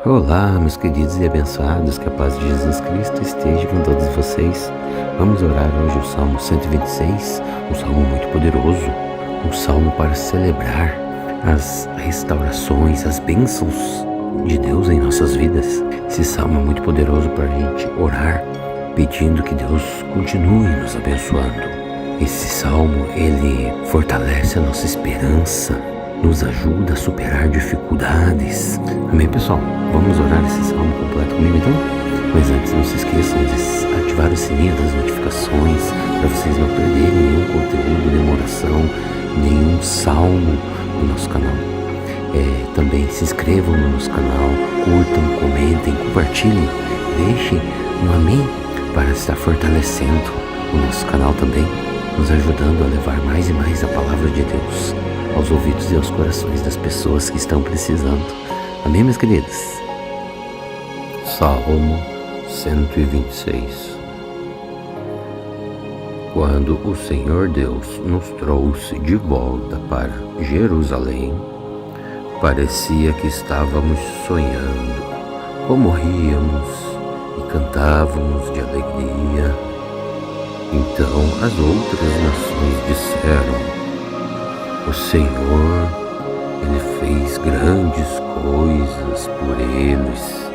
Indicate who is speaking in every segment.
Speaker 1: Olá, meus queridos e abençoados, que a paz de Jesus Cristo esteja com todos vocês. Vamos orar hoje o Salmo 126, um salmo muito poderoso, um salmo para celebrar as restaurações, as bênçãos de Deus em nossas vidas. Esse salmo é muito poderoso para a gente orar, pedindo que Deus continue nos abençoando. Esse salmo, ele fortalece a nossa esperança, nos ajuda a superar dificuldades. Amém, pessoal? Vamos orar esse salmo completo comigo, então? Mas antes, não se esqueçam de ativar o sininho das notificações para vocês não perderem nenhum conteúdo, nenhuma oração, nenhum salmo do nosso canal. Também se inscrevam no nosso canal, curtam, comentem, compartilhem, deixem um amém para estar fortalecendo o nosso canal também, nos ajudando a levar mais e mais a palavra de Deus aos ouvidos e aos corações das pessoas que estão precisando. Amém, meus queridos? Salmo 126. Quando o Senhor Deus nos trouxe de volta para Jerusalém, parecia que estávamos sonhando, como ríamos e cantávamos de alegria. Então as outras nações disseram: o Senhor, Ele fez grandes coisas por eles.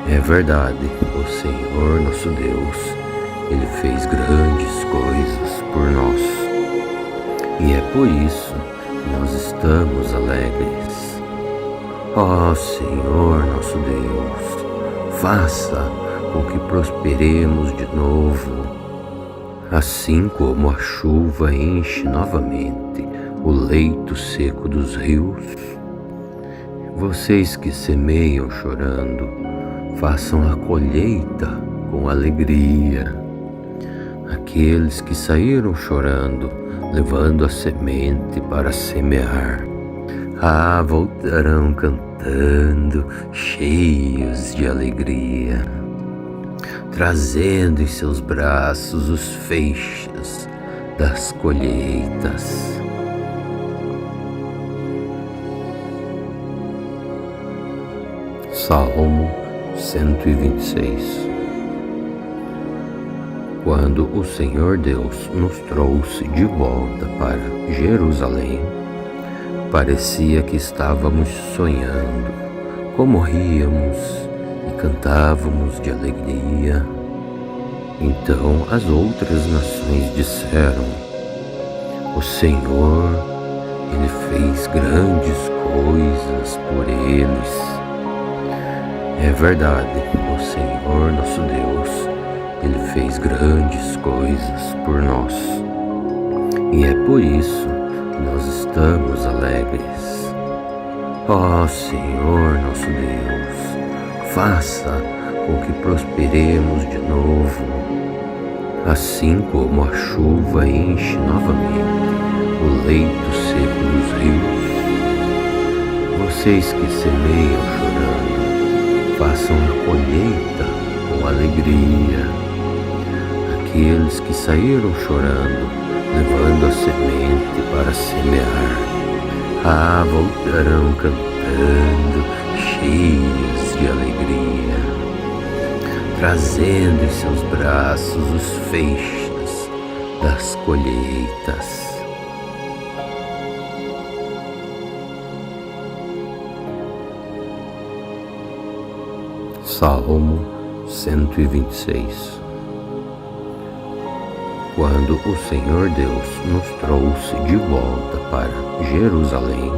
Speaker 1: É verdade, o Senhor nosso Deus, Ele fez grandes coisas por nós. E é por isso que nós estamos alegres. Ó Senhor nosso Deus, faça com que prosperemos de novo. Assim como a chuva enche novamente o leito seco dos rios, vocês que semeiam chorando, façam a colheita com alegria. Aqueles que saíram chorando, levando a semente para semear, voltarão cantando, cheios de alegria, trazendo em seus braços os feixes das colheitas. Salmo 126. Quando o Senhor Deus nos trouxe de volta para Jerusalém, parecia que estávamos sonhando, como ríamos e cantávamos de alegria. Então as outras nações disseram: o Senhor, Ele fez grandes coisas por eles. É verdade, o Senhor nosso Deus, Ele fez grandes coisas por nós. E é por isso que nós estamos alegres. Ó Senhor nosso Deus, faça com que prosperemos de novo. Assim como a chuva enche novamente o leito seco dos rios, vocês que semeiam chorando, façam a colheita com alegria. Aqueles que saíram chorando, levando a semente para semear, voltarão cantando, cheios de alegria, trazendo em seus braços os feixes das colheitas. Salmo 126. Quando o Senhor Deus nos trouxe de volta para Jerusalém,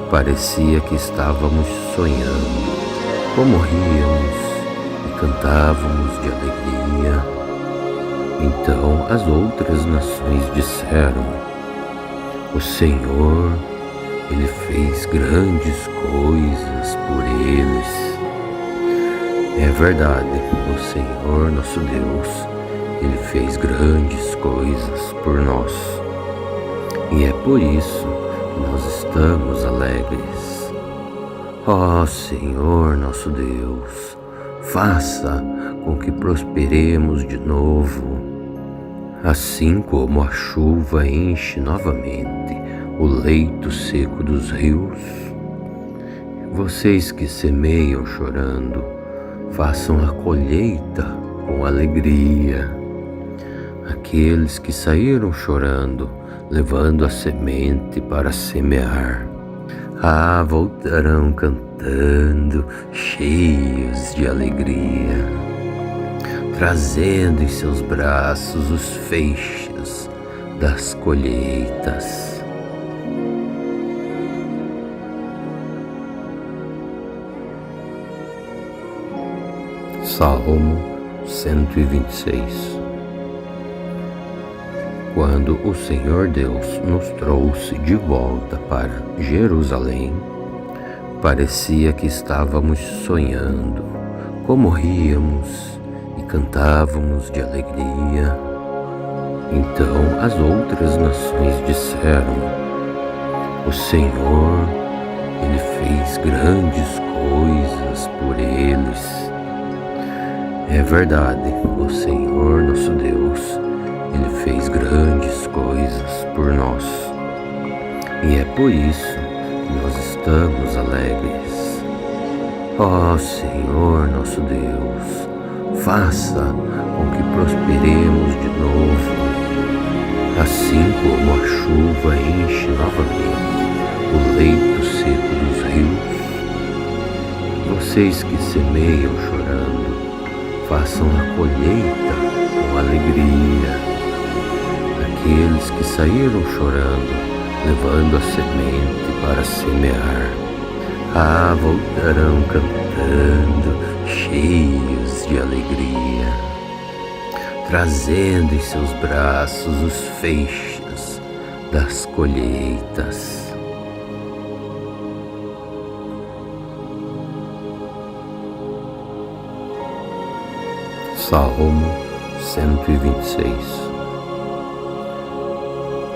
Speaker 1: parecia que estávamos sonhando, como ríamos e cantávamos de alegria. Então as outras nações disseram: o Senhor, Ele fez grandes coisas por eles. É verdade, o Senhor nosso Deus, Ele fez grandes coisas por nós. E é por isso que nós estamos alegres. Ó Senhor nosso Deus, faça com que prosperemos de novo. Assim como a chuva enche novamente o leito seco dos rios, Vocês que semeiam chorando, façam a colheita com alegria. Aqueles que saíram chorando, levando a semente para semear, voltarão cantando, cheios de alegria, trazendo em seus braços os feixes das colheitas. Salmo 126. Quando o Senhor Deus nos trouxe de volta para Jerusalém, parecia que estávamos sonhando, como ríamos e cantávamos de alegria. Então as outras nações disseram: o Senhor, Ele fez grandes coisas por eles. É verdade, o Senhor nosso Deus, Ele fez grandes coisas por nós. E é por isso que nós estamos alegres. Ó Senhor nosso Deus, faça com que prosperemos de novo, assim como a chuva enche novamente o leito seco dos rios. Vocês que semeiam chorando, façam a colheita com alegria. Aqueles que saíram chorando, levando a semente para semear, voltarão cantando, cheios de alegria, trazendo em seus braços os feixes das colheitas. Salmo 126.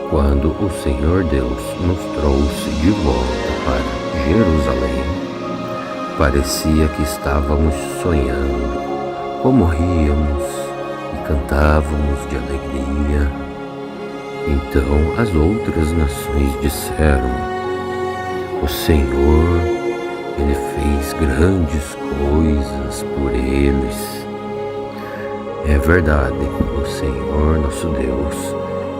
Speaker 1: Quando o Senhor Deus nos trouxe de volta para Jerusalém, parecia que estávamos sonhando, como ríamos e cantávamos de alegria. Então as outras nações disseram: o Senhor, Ele fez grandes coisas por eles. É verdade, o Senhor nosso Deus,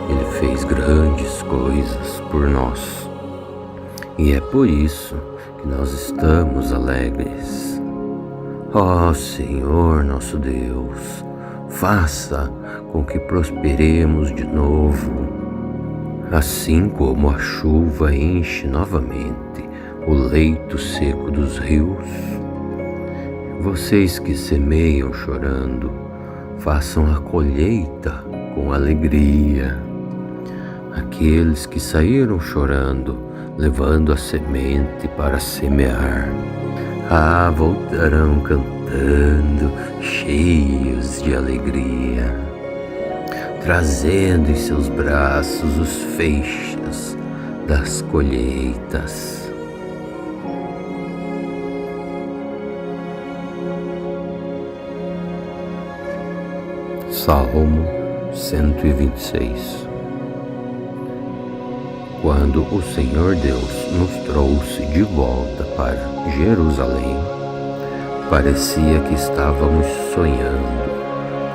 Speaker 1: Ele fez grandes coisas por nós. E é por isso que nós estamos alegres. Ó Senhor nosso Deus, faça com que prosperemos de novo, assim como a chuva enche novamente o leito seco dos rios. Vocês que semeiam chorando, façam a colheita com alegria. Aqueles que saíram chorando, levando a semente para semear, voltarão cantando, cheios de alegria, trazendo em seus braços os feixes das colheitas. Salmo 126. Quando o Senhor Deus nos trouxe de volta para Jerusalém, parecia que estávamos sonhando,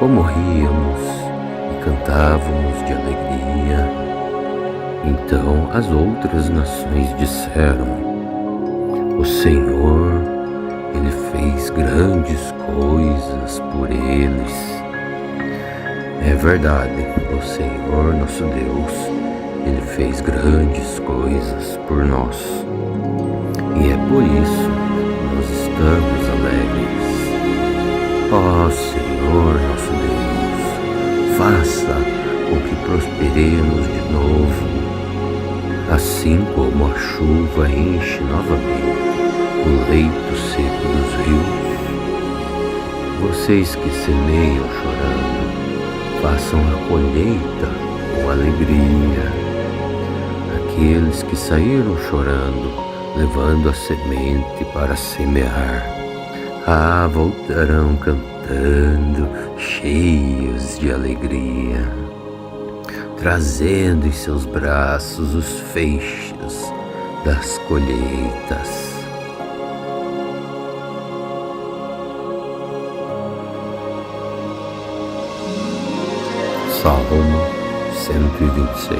Speaker 1: como ríamos e cantávamos de alegria. Então as outras nações disseram: o Senhor, Ele fez grandes coisas por eles. É verdade, o Senhor nosso Deus, Ele fez grandes coisas por nós. E é por isso que nós estamos alegres. Ó Senhor nosso Deus, faça com que prosperemos de novo, assim como a chuva enche novamente o leito seco dos rios. Vocês que semeiam chorando, façam a colheita com alegria. Aqueles que saíram chorando, levando a semente para semear, voltarão cantando, cheios de alegria, trazendo em seus braços os feixes das colheitas. Salmo 126.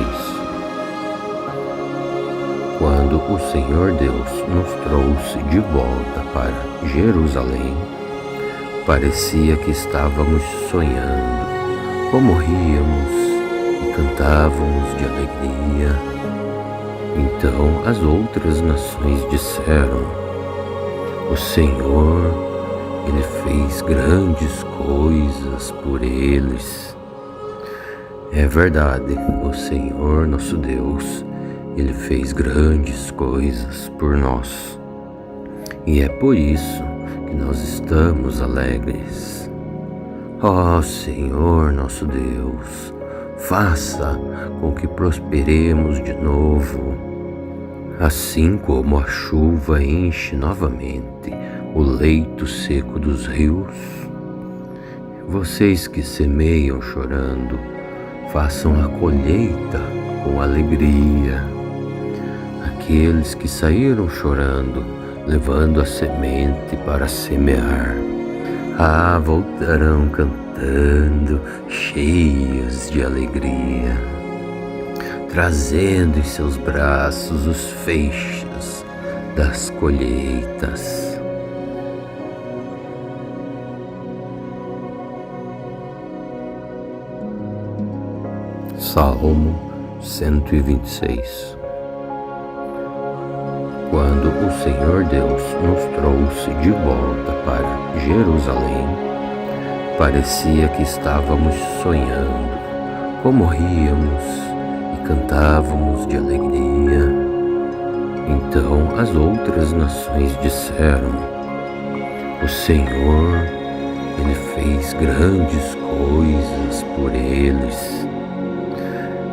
Speaker 1: Quando o Senhor Deus nos trouxe de volta para Jerusalém, parecia que estávamos sonhando, como ríamos e cantávamos de alegria. Então as outras nações disseram: o Senhor, Ele fez grandes coisas por eles. É verdade, o Senhor nosso Deus, Ele fez grandes coisas por nós. E é por isso que nós estamos alegres. Ó Senhor nosso Deus, faça com que prosperemos de novo. Assim como a chuva enche novamente o leito seco dos rios, vocês que semeiam chorando, façam a colheita com alegria. Aqueles que saíram chorando, levando a semente para semear, voltarão cantando, cheios de alegria, trazendo em seus braços os feixes das colheitas. Salmo 126. Quando o Senhor Deus nos trouxe de volta para Jerusalém, parecia que estávamos sonhando, como ríamos e cantávamos de alegria. Então as outras nações disseram: o Senhor, Ele fez grandes coisas por eles.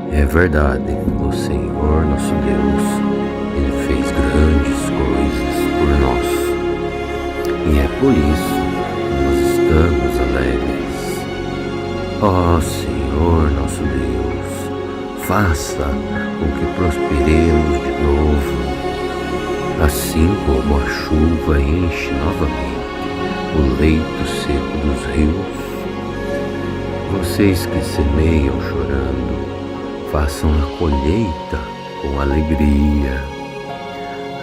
Speaker 1: É verdade, o Senhor nosso Deus, Ele fez grandes coisas por nós. E é por isso que nós estamos alegres. Ó Senhor nosso Deus, faça com que prosperemos de novo. Assim como a chuva enche novamente o leito seco dos rios, vocês que semeiam chorando, façam a colheita com alegria.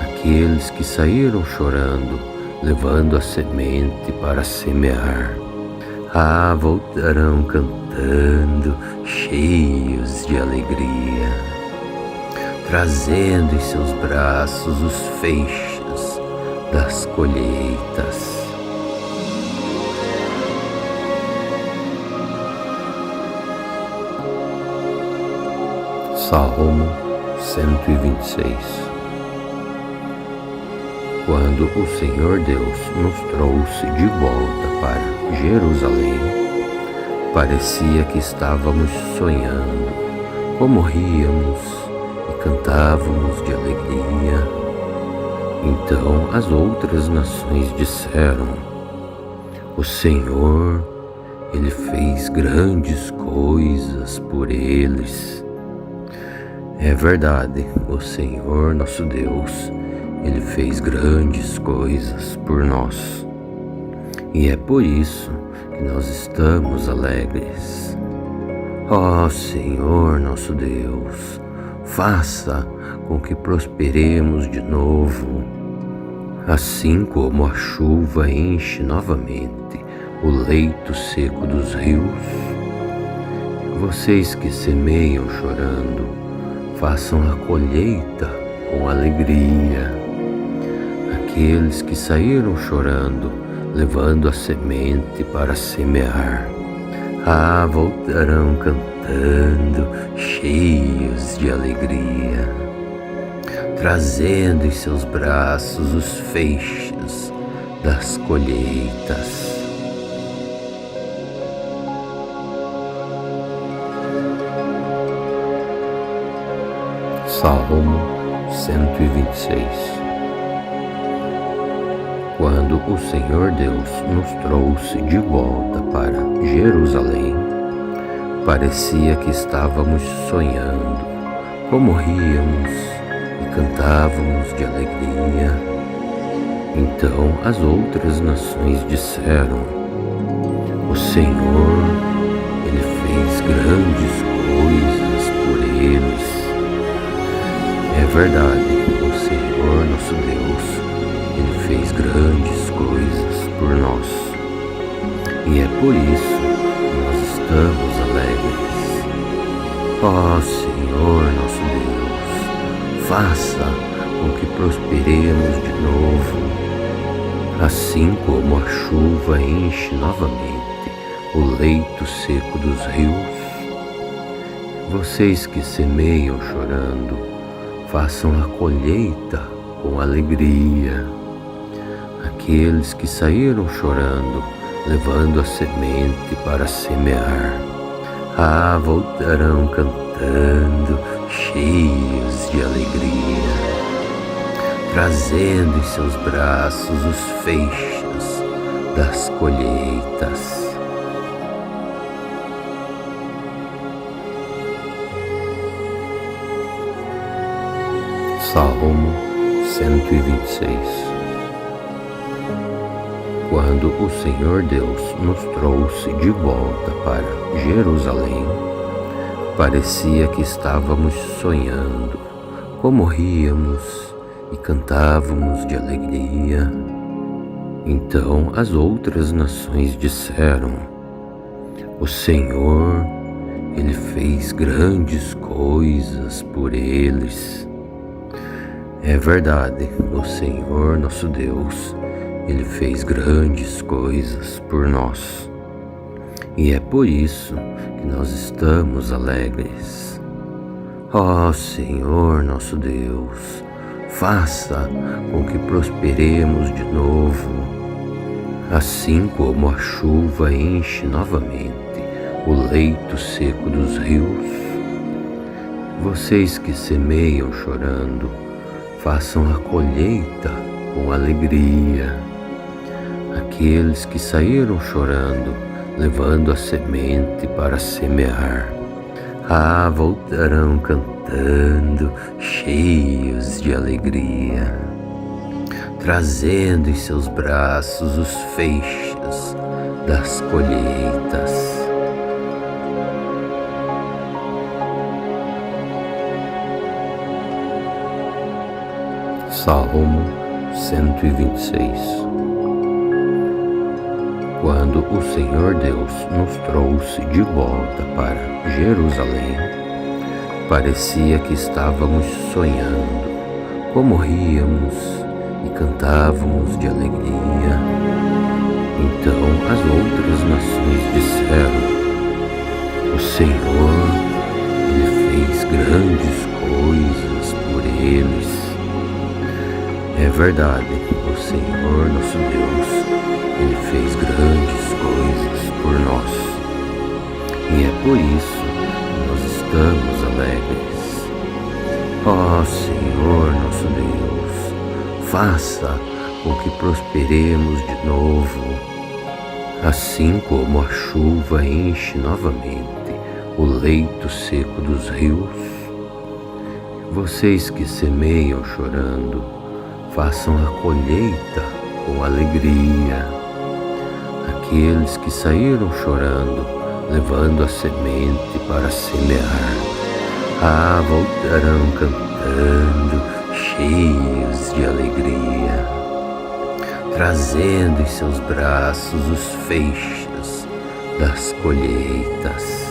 Speaker 1: Aqueles que saíram chorando, levando a semente para semear, voltarão cantando, cheios de alegria, trazendo em seus braços os feixes das colheitas. Salmo 126. Quando o Senhor Deus nos trouxe de volta para Jerusalém, parecia que estávamos sonhando, como ríamos e cantávamos de alegria. Então as outras nações disseram: o Senhor, Ele fez grandes coisas por eles. É verdade, o Senhor nosso Deus, Ele fez grandes coisas por nós. E é por isso que nós estamos alegres. Ó Senhor nosso Deus, faça com que prosperemos de novo. Assim como a chuva enche novamente o leito seco dos rios, vocês que semeiam chorando, façam a colheita com alegria. Aqueles que saíram chorando, levando a semente para semear, voltarão cantando, cheios de alegria, trazendo em seus braços os feixes das colheitas. Salmo 126. Quando o Senhor Deus nos trouxe de volta para Jerusalém, parecia que estávamos sonhando, como ríamos e cantávamos de alegria. Então as outras nações disseram: o Senhor, Ele fez grandes coisas por eles. É verdade, o Senhor nosso Deus, Ele fez grandes coisas por nós. E é por isso que nós estamos alegres. Ó Senhor nosso Deus, faça com que prosperemos de novo, assim como a chuva enche novamente o leito seco dos rios. Vocês que semeiam chorando, façam a colheita com alegria. Aqueles que saíram chorando, levando a semente para semear, voltarão cantando, cheios de alegria, trazendo em seus braços os feixes das colheitas. Salmo 126. Quando o Senhor Deus nos trouxe de volta para Jerusalém, parecia que estávamos sonhando, como ríamos e cantávamos de alegria. Então as outras nações disseram: o Senhor, Ele fez grandes coisas por eles. É verdade, o Senhor nosso Deus, Ele fez grandes coisas por nós. E é por isso que nós estamos alegres. Ó Senhor nosso Deus, faça com que prosperemos de novo, assim como a chuva enche novamente o leito seco dos rios. Vocês que semeiam chorando, façam a colheita com alegria. Aqueles que saíram chorando, levando a semente para semear, voltarão cantando, cheios de alegria, trazendo em seus braços os feixes das colheitas. Salmo 126. Quando o Senhor Deus nos trouxe de volta para Jerusalém, parecia que estávamos sonhando, como ríamos e cantávamos de alegria. Então as outras nações disseram: o Senhor, Ele fez grandes coisas por eles. É verdade, o Senhor nosso Deus, Ele fez grandes coisas por nós. E é por isso que nós estamos alegres. Ó Senhor nosso Deus, faça com que prosperemos de novo, assim como a chuva enche novamente o leito seco dos rios. Vocês que semeiam chorando, façam a colheita com alegria. Aqueles que saíram chorando, levando a semente para semear, voltarão cantando, cheios de alegria, trazendo em seus braços os feixes das colheitas.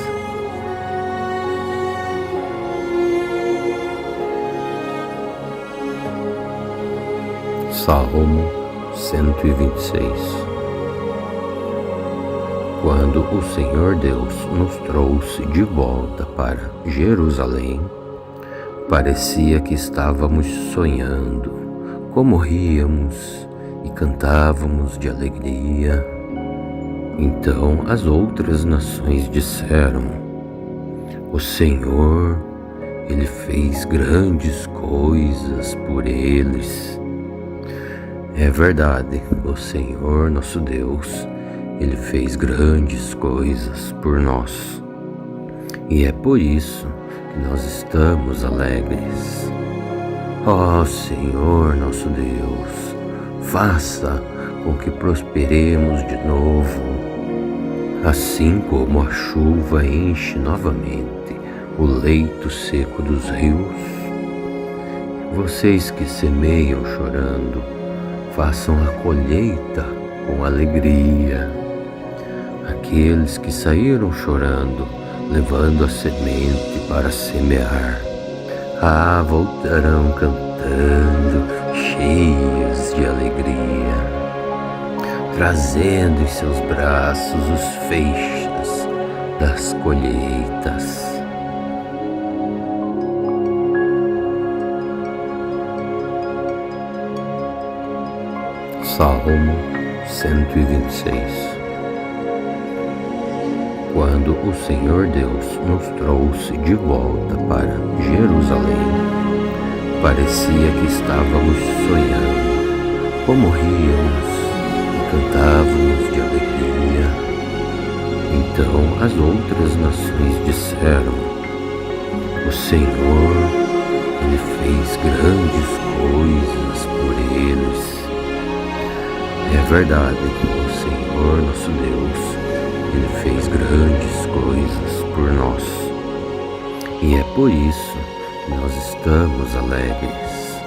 Speaker 1: Salmo 126. Quando o Senhor Deus nos trouxe de volta para Jerusalém, parecia que estávamos sonhando, como ríamos e cantávamos de alegria. Então as outras nações disseram: o Senhor, Ele fez grandes coisas por eles. É verdade, o Senhor nosso Deus, Ele fez grandes coisas por nós. E é por isso que nós estamos alegres. Ó Senhor nosso Deus, faça com que prosperemos de novo, Assim como a chuva enche novamente o leito seco dos rios, vocês que semeiam chorando, façam a colheita com alegria. Aqueles que saíram chorando, levando a semente para semear, voltarão cantando, cheios de alegria, trazendo em seus braços os feixes das colheitas. Salmo 126. Quando o Senhor Deus nos trouxe de volta para Jerusalém, parecia que estávamos sonhando, como ríamos e cantávamos de alegria. Então as outras nações disseram: o Senhor, Ele fez grandes coisas por eles. É verdade, o Senhor nosso Deus, Ele fez grandes coisas por nós. E é por isso que nós estamos alegres.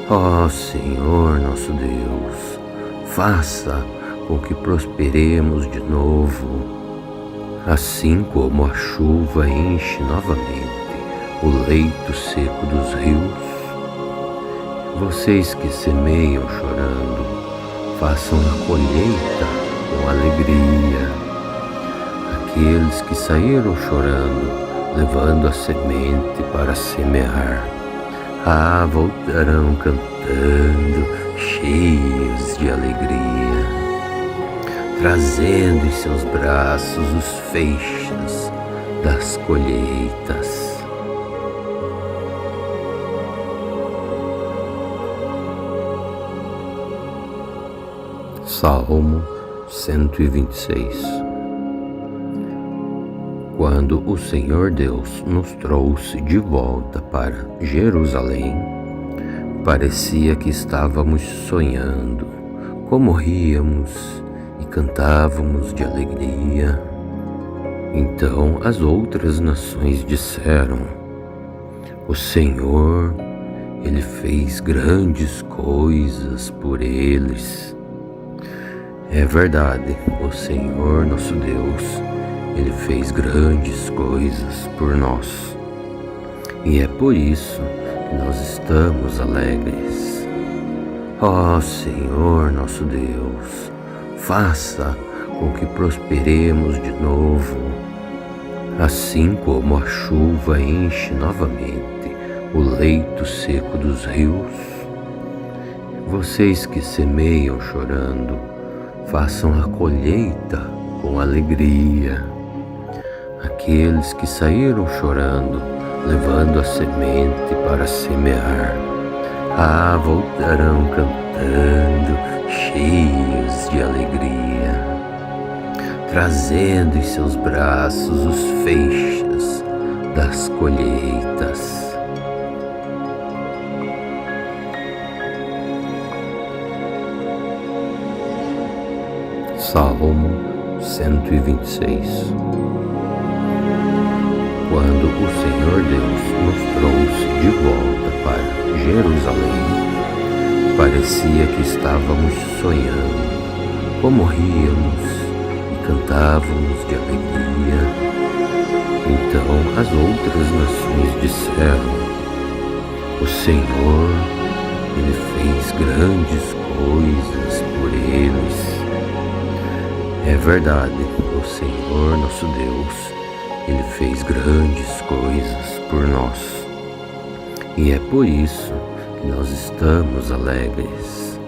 Speaker 1: Ó Senhor nosso Deus, faça com que prosperemos de novo. Assim como a chuva enche novamente o leito seco dos rios, vocês que semeiam chorando, façam a colheita com alegria. Aqueles que saíram chorando, levando a semente para semear, voltarão cantando, cheios de alegria, trazendo em seus braços os feixes das colheitas. Salmo 126. Quando o Senhor Deus nos trouxe de volta para Jerusalém, parecia que estávamos sonhando, como ríamos e cantávamos de alegria. Então as outras nações disseram: o Senhor, Ele fez grandes coisas por eles. É verdade, o Senhor nosso Deus, Ele fez grandes coisas por nós. E é por isso que nós estamos alegres. Ó Senhor nosso Deus, faça com que prosperemos de novo. Assim como a chuva enche novamente o leito seco dos rios, vocês que semeiam chorando, façam a colheita com alegria. Aqueles que saíram chorando, levando a semente para semear, voltarão cantando, cheios de alegria, trazendo em seus braços os feixes das colheitas. Salmo 126. Quando o Senhor Deus nos trouxe de volta para Jerusalém, parecia que estávamos sonhando, como ríamos e cantávamos de alegria. Então as outras nações disseram: o Senhor, Ele fez grandes coisas por eles. É verdade, o Senhor nosso Deus, Ele fez grandes coisas por nós. E é por isso que nós estamos alegres.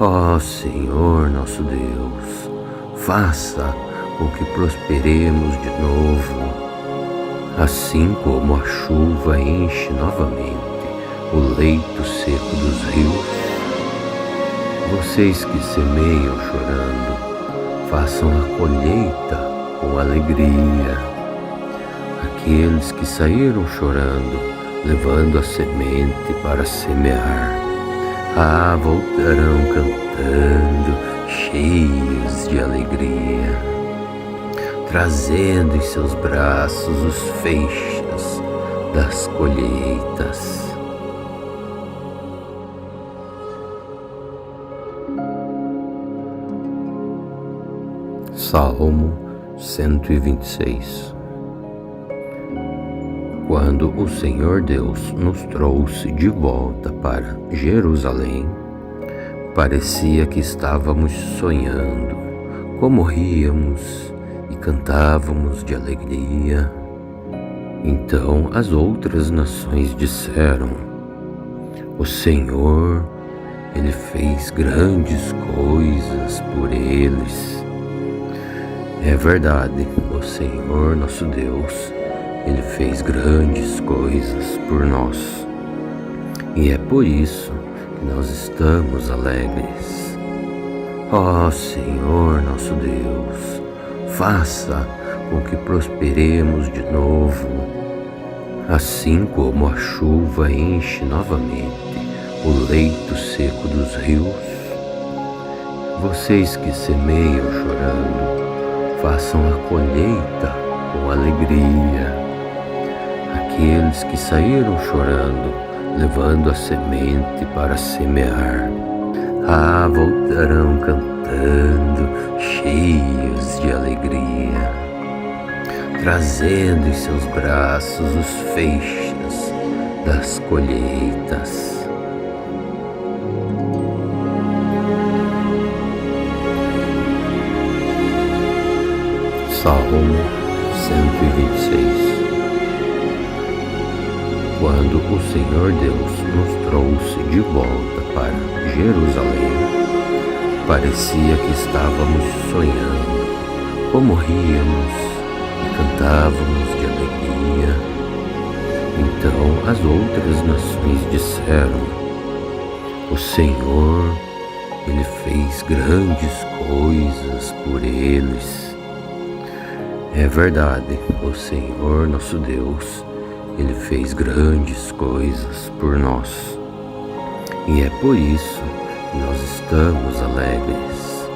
Speaker 1: Ó Senhor nosso Deus, faça com que prosperemos de novo. Assim como a chuva enche novamente o leito seco dos rios, vocês que semeiam chorando, façam a colheita com alegria. Aqueles que saíram chorando, levando a semente para semear, voltarão cantando, cheios de alegria, trazendo em seus braços os feixes das colheitas. Salmo 126. Quando o Senhor Deus nos trouxe de volta para Jerusalém, parecia que estávamos sonhando, como ríamos e cantávamos de alegria. Então as outras nações disseram: o Senhor, Ele fez grandes coisas por eles. É verdade, o Senhor nosso Deus, Ele fez grandes coisas por nós. E é por isso que nós estamos alegres. Ó Senhor nosso Deus, faça com que prosperemos de novo, assim como a chuva enche novamente o leito seco dos rios. Vocês que semeiam chorando, façam a colheita com alegria. Aqueles que saíram chorando, levando a semente para semear, voltarão cantando, cheios de alegria, trazendo em seus braços os feixes das colheitas. Salmo 126. Quando o Senhor Deus nos trouxe de volta para Jerusalém, parecia que estávamos sonhando, como ríamos e cantávamos de alegria. Então as outras nações disseram: o Senhor, Ele fez grandes coisas por eles. É verdade, o Senhor nosso Deus, Ele fez grandes coisas por nós. E é por isso que nós estamos alegres.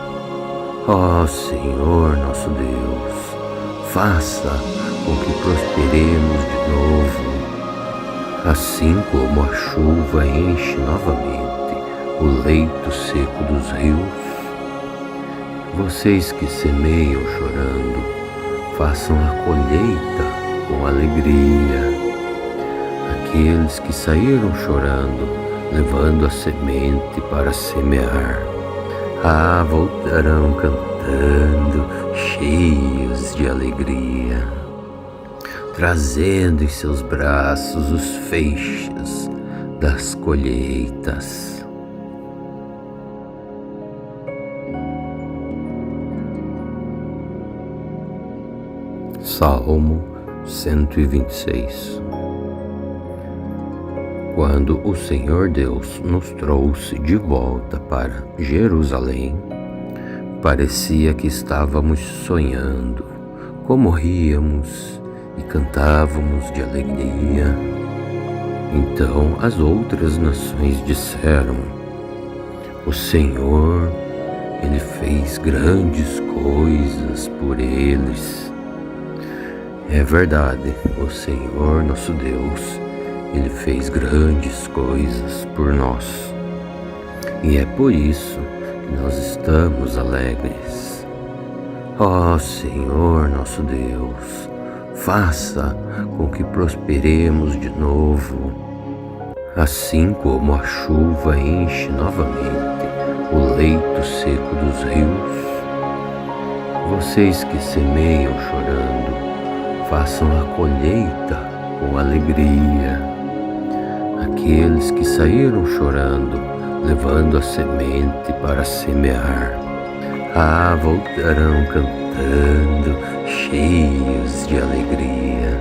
Speaker 1: Ó Senhor nosso Deus, faça com que prosperemos de novo, assim como a chuva enche novamente o leito seco dos rios. Vocês que semeiam chorando, façam a colheita com alegria. Aqueles que saíram chorando, levando a semente para semear, voltarão cantando, cheios de alegria, trazendo em seus braços os feixes das colheitas. Salmo 126. Quando o Senhor Deus nos trouxe de volta para Jerusalém, parecia que estávamos sonhando, como ríamos e cantávamos de alegria. Então as outras nações disseram: o Senhor, Ele fez grandes coisas por eles. É verdade, o Senhor nosso Deus, Ele fez grandes coisas por nós. E é por isso que nós estamos alegres. Ó Senhor nosso Deus, faça com que prosperemos de novo, assim como a chuva enche novamente o leito seco dos rios. Vocês que semeiam chorando, façam a colheita com alegria. Aqueles que saíram chorando, levando a semente para semear, voltarão cantando, cheios de alegria,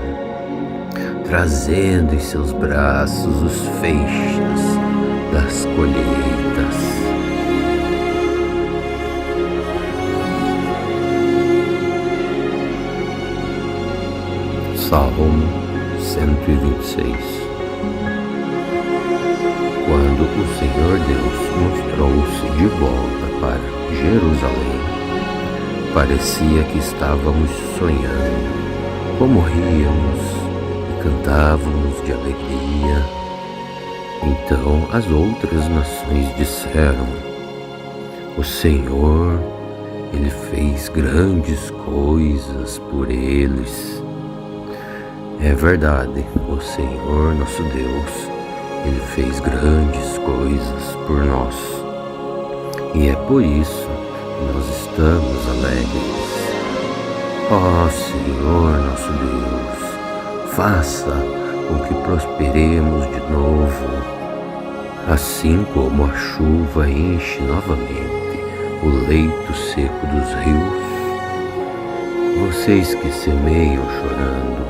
Speaker 1: trazendo em seus braços os feixes das colheitas. Salmo 126. Quando o Senhor Deus nos trouxe de volta para Jerusalém, Parecia que estávamos sonhando, como ríamos e cantávamos de alegria. Então as outras nações disseram: o Senhor, Ele fez grandes coisas por eles. É verdade, o Senhor nosso Deus, Ele fez grandes coisas por nós. E é por isso que nós estamos alegres. Ó Senhor nosso Deus, faça com que prosperemos de novo. Assim como a chuva enche novamente o leito seco dos rios, vocês que semeiam chorando,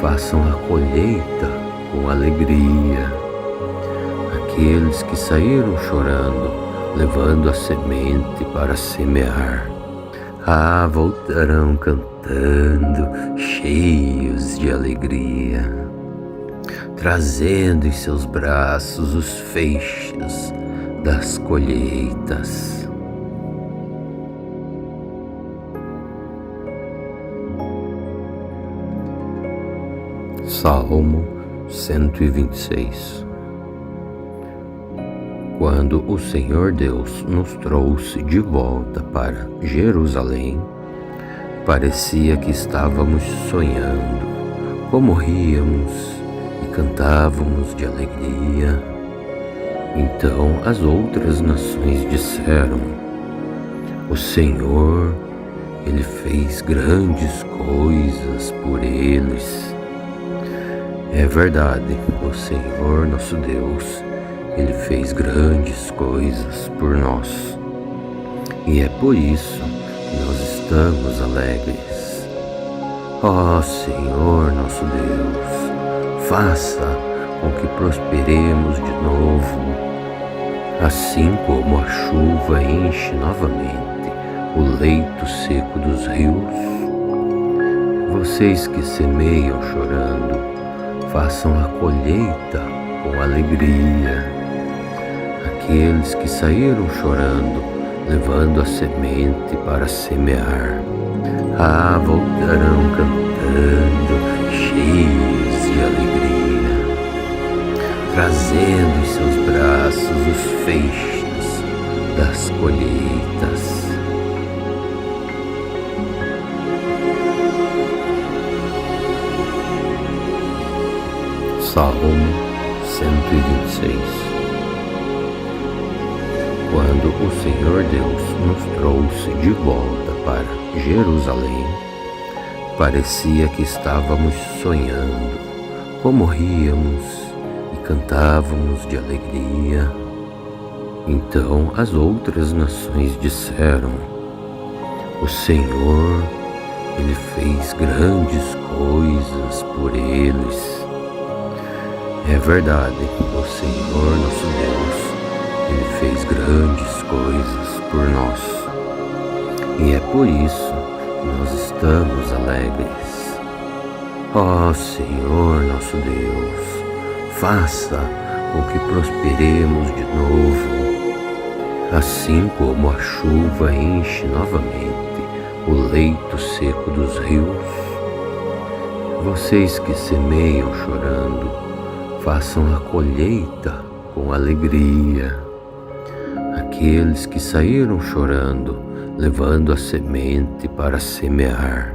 Speaker 1: façam a colheita com alegria. Aqueles que saíram chorando, levando a semente para semear, voltarão cantando, cheios de alegria, trazendo em seus braços os feixes das colheitas. Salmo 126. Quando o Senhor Deus nos trouxe de volta para Jerusalém, parecia que estávamos sonhando, como ríamos e cantávamos de alegria. Então as outras nações disseram: o Senhor, Ele fez grandes coisas por eles. É verdade, o Senhor nosso Deus, Ele fez grandes coisas por nós. E é por isso que nós estamos alegres. Ó Senhor nosso Deus, faça com que prosperemos de novo. Assim como a chuva enche novamente o leito seco dos rios, vocês que semeiam chorando, façam a colheita com alegria. Aqueles que saíram chorando, levando a semente para semear, voltarão cantando, cheios de alegria, trazendo em seus braços os feixes das colheitas. Salmo 126. Quando o Senhor Deus nos trouxe de volta para Jerusalém, parecia que estávamos sonhando, como ríamos e cantávamos de alegria. Então as outras nações disseram: o Senhor, Ele fez grandes coisas por eles. É verdade, o Senhor nosso Deus, Ele fez grandes coisas por nós. E é por isso que nós estamos alegres. Ó Senhor nosso Deus, faça com que prosperemos de novo. Assim como a chuva enche novamente o leito seco dos rios, vocês que semeiam chorando, façam a colheita com alegria. Aqueles que saíram chorando, levando a semente para semear,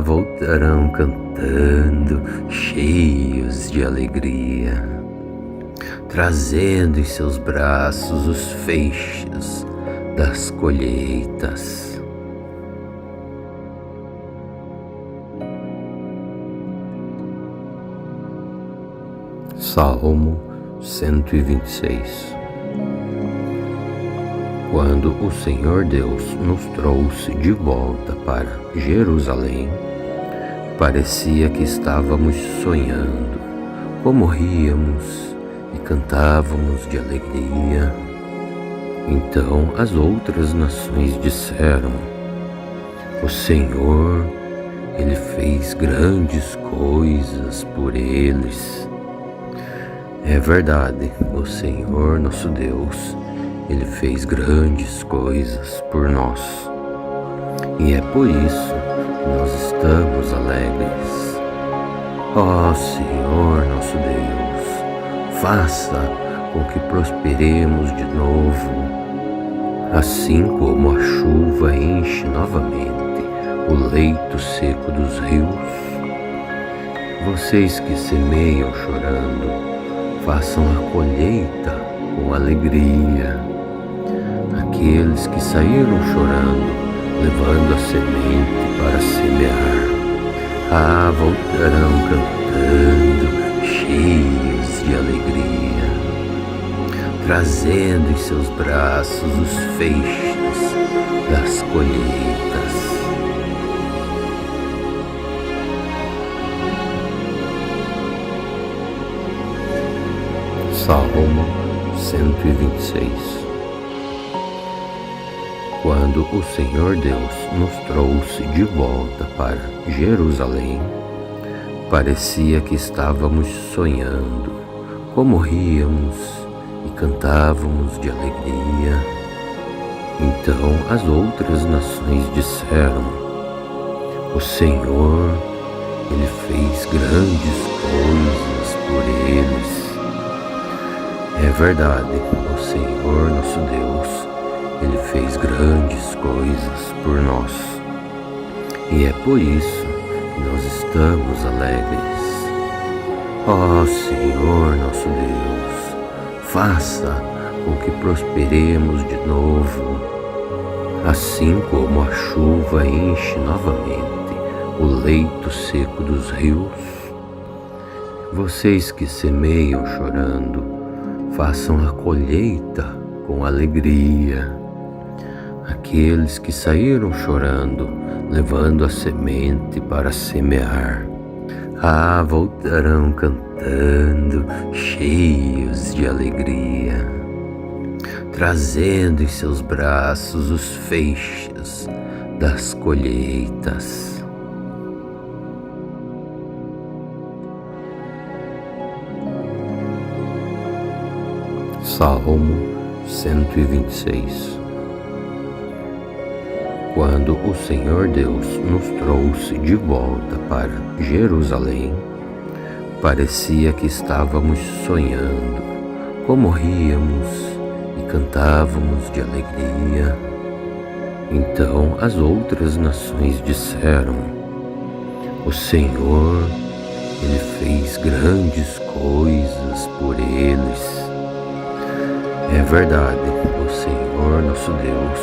Speaker 1: voltarão cantando, cheios de alegria, trazendo em seus braços os feixes das colheitas. Salmo 126. Quando o Senhor Deus nos trouxe de volta para Jerusalém, parecia que estávamos sonhando, como ríamos e cantávamos de alegria. Então as outras nações disseram: o Senhor, Ele fez grandes coisas por eles. É verdade, o Senhor nosso Deus, Ele fez grandes coisas por nós. e é por isso que nós estamos alegres. Ó Senhor nosso Deus, faça com que prosperemos de novo, assim como a chuva enche novamente o leito seco dos rios. Vocês que semeiam chorando, façam a colheita com alegria. Aqueles que saíram chorando, levando a semente para semear, voltarão cantando, cheios de alegria, trazendo em seus braços os feixes das colheitas. Salmo 126. Quando o Senhor Deus nos trouxe de volta para Jerusalém, parecia que estávamos sonhando, como ríamos e cantávamos de alegria. Então as outras nações disseram: o Senhor, Ele fez grandes coisas por eles. É verdade, o Senhor nosso Deus, Ele fez grandes coisas por nós. E é por isso que nós estamos alegres. Ó Senhor nosso Deus, faça com que prosperemos de novo, assim como a chuva enche novamente o leito seco dos rios. Vocês que semeiam chorando, façam a colheita com alegria. Aqueles que saíram chorando, levando a semente para semear, voltarão cantando, cheios de alegria, trazendo em seus braços os feixes das colheitas. Salmo 126. Quando o Senhor Deus nos trouxe de volta para Jerusalém, parecia que estávamos sonhando, como ríamos e cantávamos de alegria. Então as outras nações disseram: o Senhor, Ele fez grandes coisas por eles. É verdade, o Senhor nosso Deus,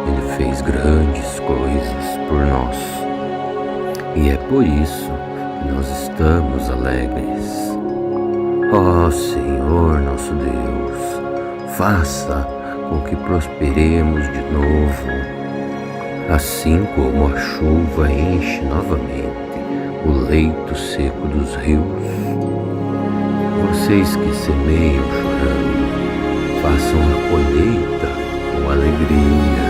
Speaker 1: Ele fez grandes coisas por nós. E é por isso que nós estamos alegres. Ó Senhor nosso Deus, faça com que prosperemos de novo, assim como a chuva enche novamente o leito seco dos rios. Vocês que semeiam chorando, façam a colheita com alegria.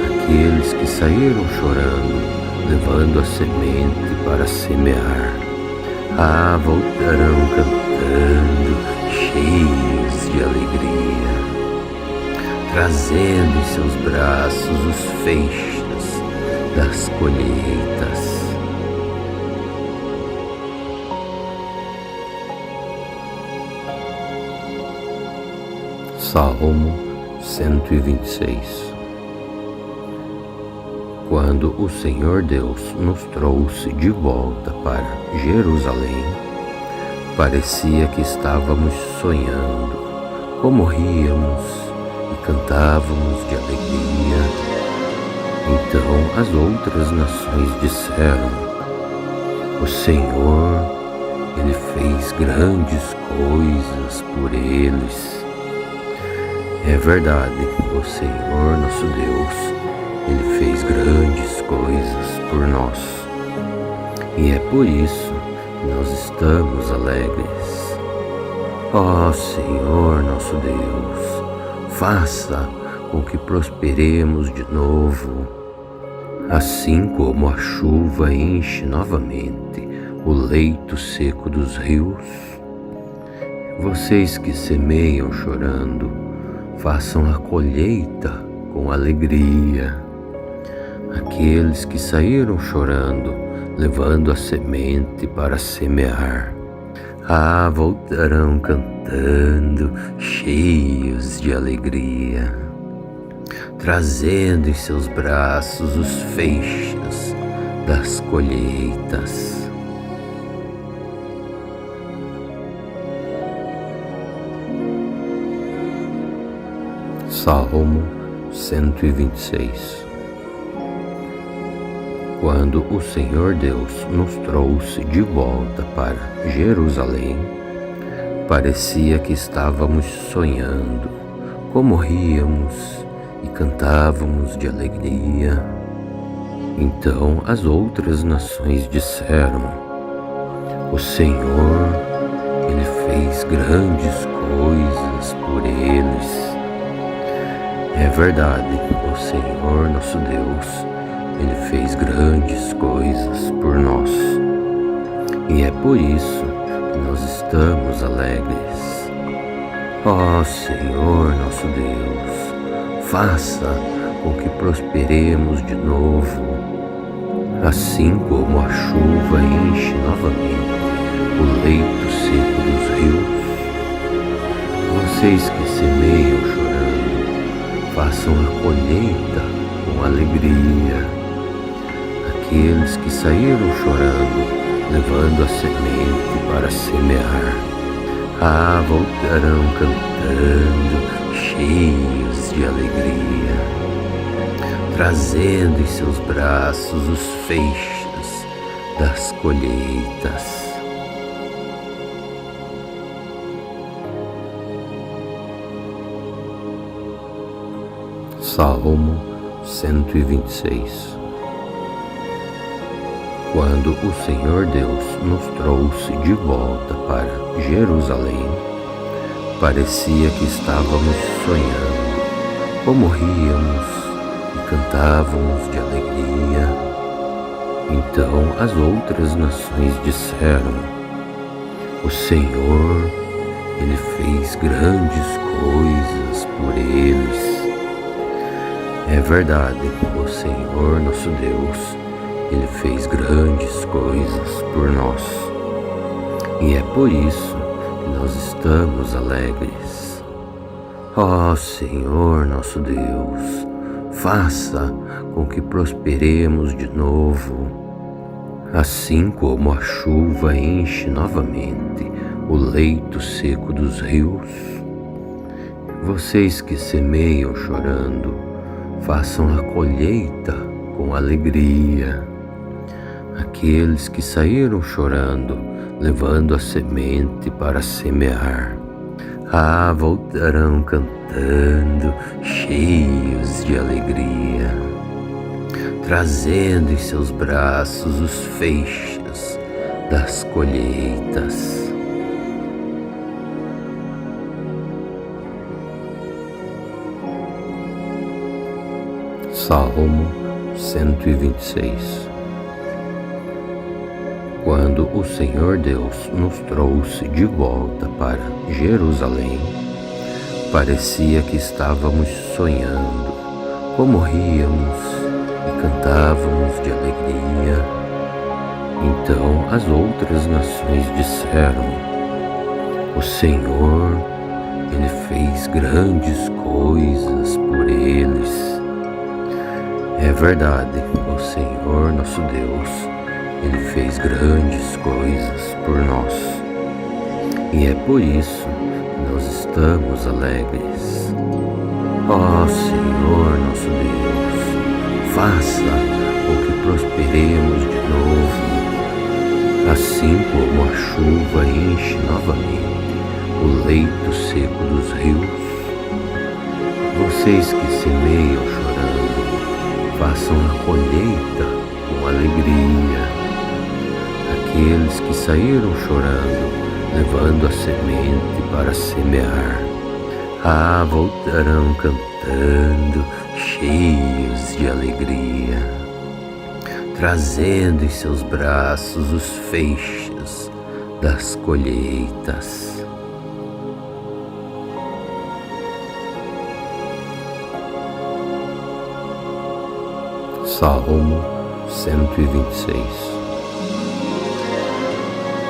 Speaker 1: Aqueles que saíram chorando, levando a semente para semear, voltarão cantando, cheios de alegria, trazendo em seus braços os feixes das colheitas. Salmo 126. Quando o Senhor Deus nos trouxe de volta para Jerusalém, parecia que estávamos sonhando, como ríamos e cantávamos de alegria. Então as outras nações disseram: o Senhor, Ele fez grandes coisas por eles. É verdade, o Senhor nosso Deus, Ele fez grandes coisas por nós. E é por isso que nós estamos alegres. Ó Senhor nosso Deus, faça com que prosperemos de novo, assim como a chuva enche novamente o leito seco dos rios. Vocês que semeiam chorando, façam a colheita com alegria. Aqueles que saíram chorando, levando a semente para semear. Voltarão cantando, cheios de alegria, trazendo em seus braços os feixes das colheitas. Salmo 126. Quando o Senhor Deus nos trouxe de volta para Jerusalém, parecia que estávamos sonhando, como ríamos e cantávamos de alegria. Então as outras nações disseram: o Senhor, Ele fez grandes coisas por eles. É verdade, o Senhor nosso Deus, Ele fez grandes coisas por nós. E é por isso que nós estamos alegres. Senhor nosso Deus, faça com que prosperemos de novo, assim como a chuva enche novamente o leito seco dos rios. Vocês que semeiam chorando, façam a colheita com alegria. Aqueles que saíram chorando, levando a semente para semear, voltarão cantando, cheios de alegria, trazendo em seus braços os feixes das colheitas. Salmo 126. Quando o Senhor Deus nos trouxe de volta para Jerusalém, parecia que estávamos sonhando, como ríamos e cantávamos de alegria. Então as outras nações disseram: o Senhor, Ele fez grandes coisas por eles. É verdade, o Senhor nosso Deus, Ele fez grandes coisas por nós. E é por isso que nós estamos alegres. Senhor nosso Deus, faça com que prosperemos de novo, assim como a chuva enche novamente o leito seco dos rios. Vocês que semeiam chorando, façam a colheita com alegria. Aqueles que saíram chorando, levando a semente para semear, voltarão cantando, cheios de alegria, trazendo em seus braços os feixes das colheitas. Salmo 126. Quando o Senhor Deus nos trouxe de volta para Jerusalém, parecia que estávamos sonhando, como ríamos e cantávamos de alegria. Então as outras nações disseram: o Senhor, Ele fez grandes coisas por eles. É verdade, o Senhor nosso Deus, Ele fez grandes coisas por nós. E é por isso que nós estamos alegres. Senhor nosso Deus, faça com que prosperemos de novo, assim como a chuva enche novamente o leito seco dos rios. Vocês que semeiam chorando, façam a colheita com alegria. Aqueles que saíram chorando, levando a semente para semear, voltarão cantando, cheios de alegria, trazendo em seus braços os feixes das colheitas. Salmo 126.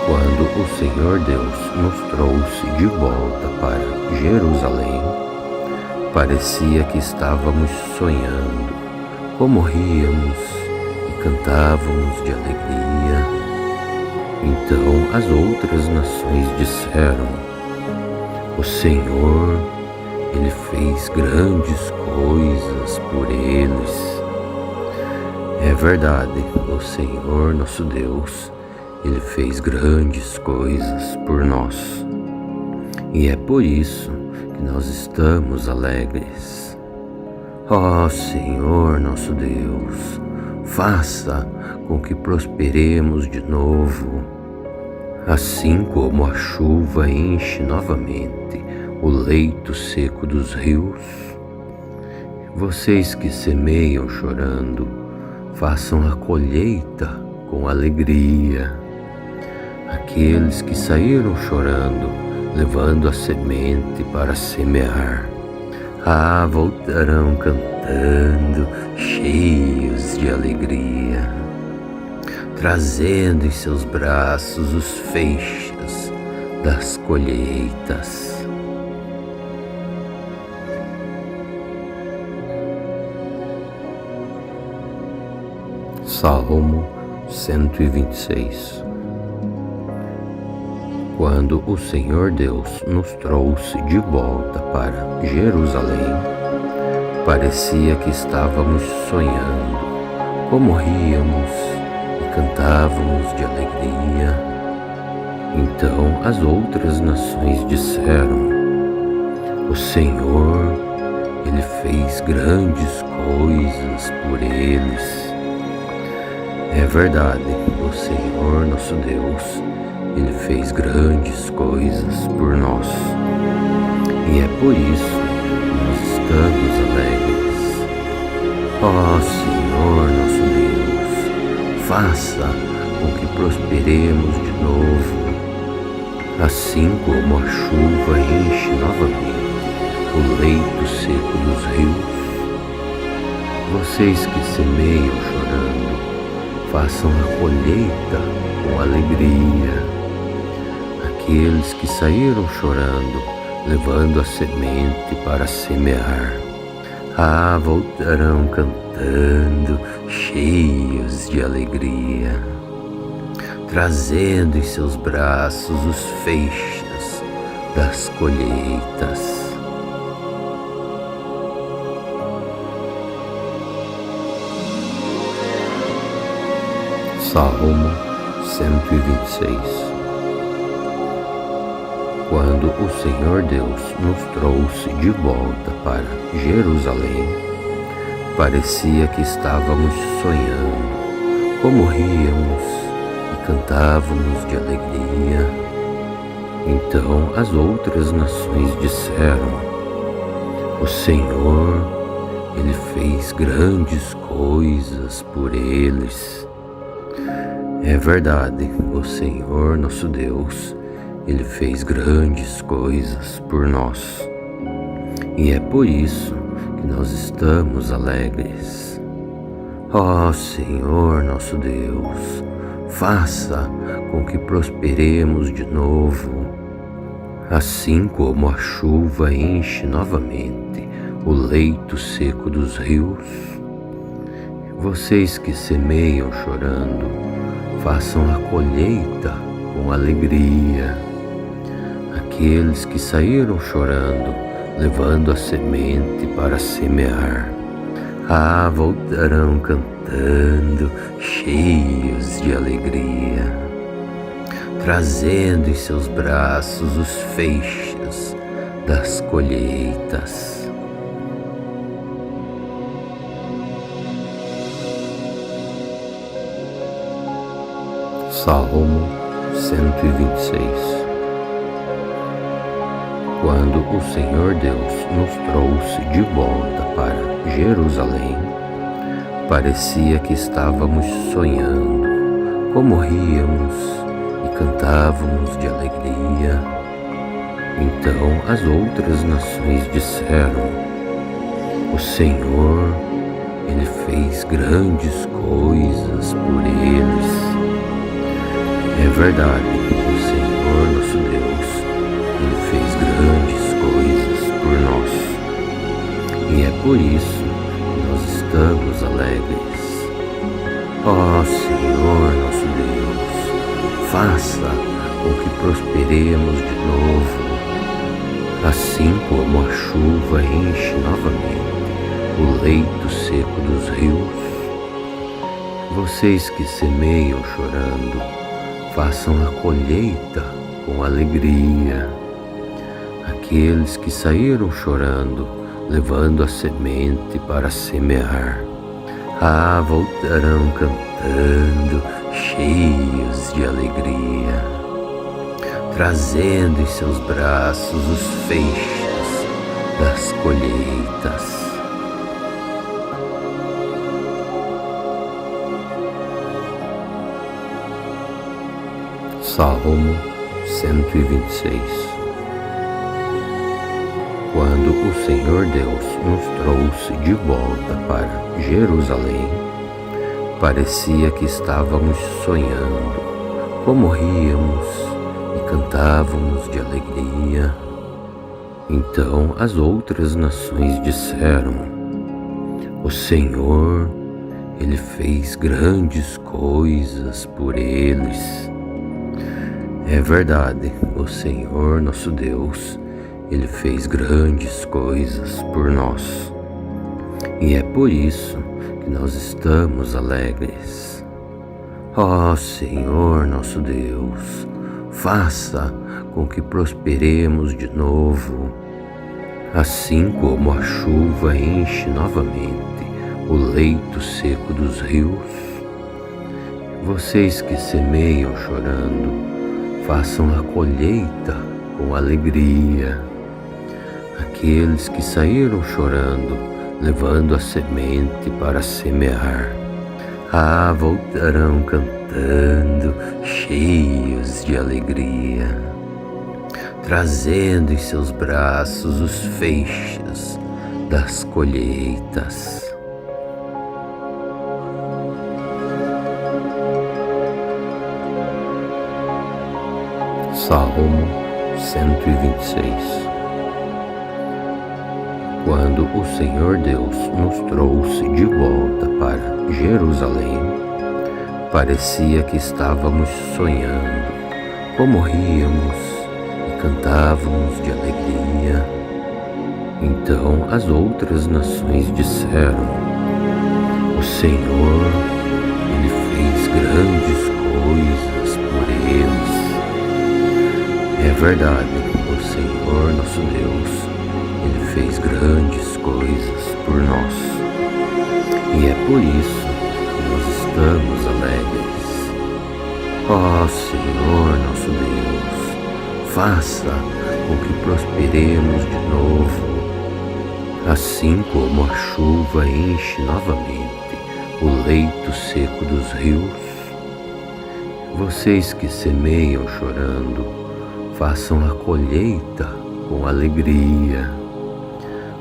Speaker 1: Quando o Senhor Deus nos trouxe de volta para Jerusalém, parecia que estávamos sonhando, como ríamos e cantávamos de alegria. Então as outras nações disseram: o Senhor, Ele fez grandes coisas por eles. É verdade, o Senhor nosso Deus, Ele fez grandes coisas por nós. E é por isso que nós estamos alegres. Ó Senhor nosso Deus, faça com que prosperemos de novo, assim como a chuva enche novamente o leito seco dos rios. Vocês que semeiam chorando, façam a colheita com alegria. Aqueles que saíram chorando, levando a semente para semear, voltarão cantando, cheios de alegria, trazendo em seus braços os feixes das colheitas. Salmo 126. Quando o Senhor Deus nos trouxe de volta para Jerusalém, parecia que estávamos sonhando, como ríamos e cantávamos de alegria. Então as outras nações disseram: o Senhor, Ele fez grandes coisas por eles. É verdade, o Senhor nosso Deus, Ele fez grandes coisas por nós. E é por isso que nós estamos alegres. Ó Senhor nosso Deus, faça com que prosperemos de novo, assim como a chuva enche novamente o leito seco dos rios. Vocês que semeiam chorando, façam a colheita com alegria. Aqueles que saíram chorando, levando a semente para semear, voltarão cantando, cheios de alegria, trazendo em seus braços os feixes das colheitas. Salmo 126. Quando o Senhor Deus nos trouxe de volta para Jerusalém, parecia que estávamos sonhando, como ríamos e cantávamos de alegria. Então as outras nações disseram: o Senhor, Ele fez grandes coisas por eles. É verdade, o Senhor nosso Deus, Ele fez grandes coisas por nós. E é por isso que nós estamos alegres. Ó Senhor nosso Deus, faça com que prosperemos de novo, assim como a chuva enche novamente o leito seco dos rios. Vocês que semeiam chorando, façam a colheita com alegria. Aqueles que saíram chorando, levando a semente para semear, voltarão cantando, cheios de alegria, trazendo em seus braços os feixes das colheitas. Salmo 126. Quando o Senhor Deus nos trouxe de volta para Jerusalém, parecia que estávamos sonhando, como ríamos e cantávamos de alegria. Então as outras nações disseram: o Senhor, Ele fez grandes coisas por eles. É verdade, o Senhor nosso Deus, Ele fez grandes coisas por nós. E é por isso que nós estamos alegres. Ó Senhor nosso Deus, faça com que prosperemos de novo, assim como a chuva enche novamente o leito seco dos rios. Vocês que semeiam chorando, façam a colheita com alegria. Aqueles que saíram chorando, levando a semente para semear, voltarão cantando, cheios de alegria, trazendo em seus braços os feixes das colheitas. Salmo 126. Quando o Senhor Deus nos trouxe de volta para Jerusalém, parecia que estávamos sonhando, como ríamos e cantávamos de alegria. Então as outras nações disseram: o Senhor, Ele fez grandes coisas por eles. É verdade, o Senhor nosso Deus, Ele fez grandes coisas por nós. E é por isso que nós estamos alegres. Ó Senhor nosso Deus, faça com que prosperemos de novo, assim como a chuva enche novamente o leito seco dos rios. Vocês que semeiam chorando, façam a colheita com alegria. Aqueles que saíram chorando, levando a semente para semear, voltarão cantando, cheios de alegria, trazendo em seus braços os feixes das colheitas. Salmo 126. Quando o Senhor Deus nos trouxe de volta para Jerusalém, parecia que estávamos sonhando, como ríamos e cantávamos de alegria. Então as outras nações disseram: o Senhor, Ele fez grandes coisas por eles. É verdade, o Senhor nosso Deus, Ele fez grandes coisas por nós. E é por isso que nós estamos alegres. Ó Senhor nosso Deus, faça com que prosperemos de novo, assim como a chuva enche novamente o leito seco dos rios. Vocês que semeiam chorando, façam a colheita com alegria.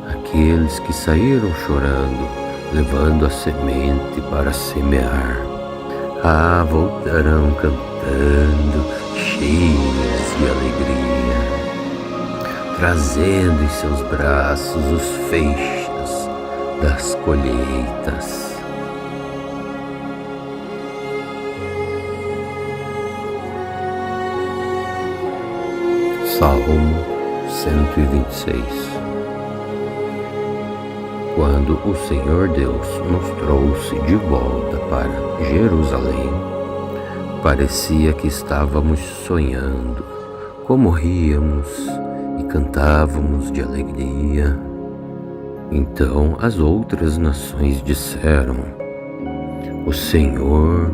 Speaker 1: Aqueles que saíram chorando, levando a semente para semear, voltarão cantando, cheios de alegria, trazendo em seus braços os feixes das colheitas. Salmo 126. Quando o Senhor Deus nos trouxe de volta para Jerusalém, parecia que estávamos sonhando, como ríamos e cantávamos de alegria. Então as outras nações disseram: o Senhor,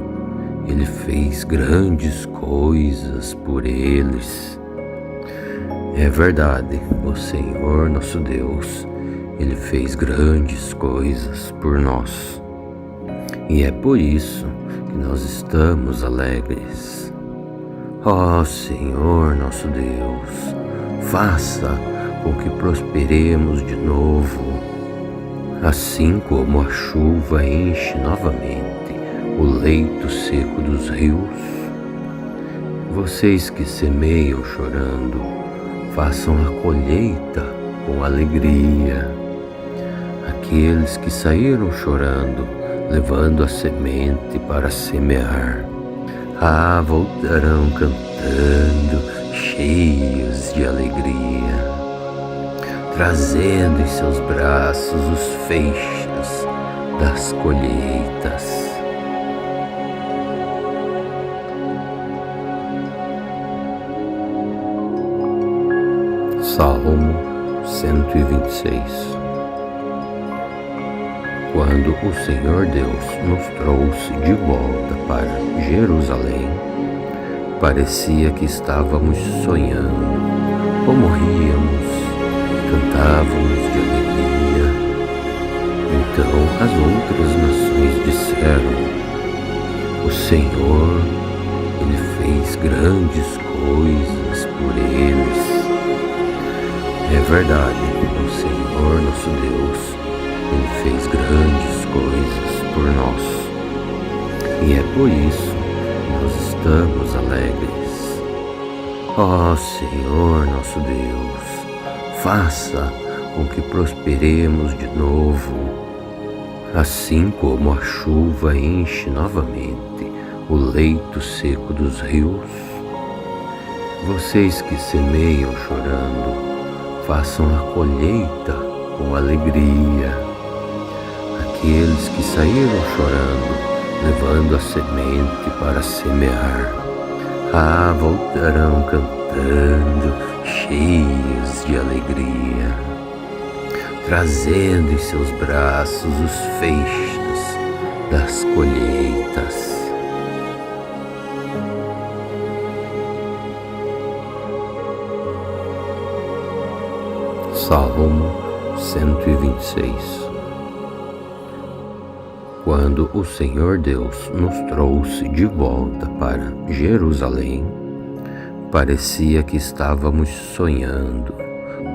Speaker 1: Ele fez grandes coisas por eles. É verdade, o Senhor nosso Deus, Ele fez grandes coisas por nós. E é por isso que nós estamos alegres. Ó Senhor nosso Deus, faça com que prosperemos de novo, Assim como a chuva enche novamente o leito seco dos rios, vocês que semeiam chorando, façam a colheita com alegria. Aqueles que saíram chorando, levando a semente para semear, voltarão cantando, cheios de alegria, trazendo em seus braços os feixes das colheitas. Salmo 126. Quando o Senhor Deus nos trouxe de volta para Jerusalém, parecia que estávamos sonhando, ou morríamos, cantávamos de alegria. Então as outras nações disseram: o Senhor, Ele fez grandes coisas por eles. É verdade, o Senhor nosso Deus, Ele fez grandes coisas por nós. E é por isso que nós estamos alegres. Ó Senhor nosso Deus, faça com que prosperemos de novo. Assim como a chuva enche novamente o leito seco dos rios, vocês que semeiam chorando, façam a colheita com alegria. Aqueles que saíram chorando, levando a semente para semear, voltarão cantando, cheios de alegria, trazendo em seus braços os feixes das colheitas. Salmo 126. Quando o Senhor Deus nos trouxe de volta para Jerusalém, parecia que estávamos sonhando,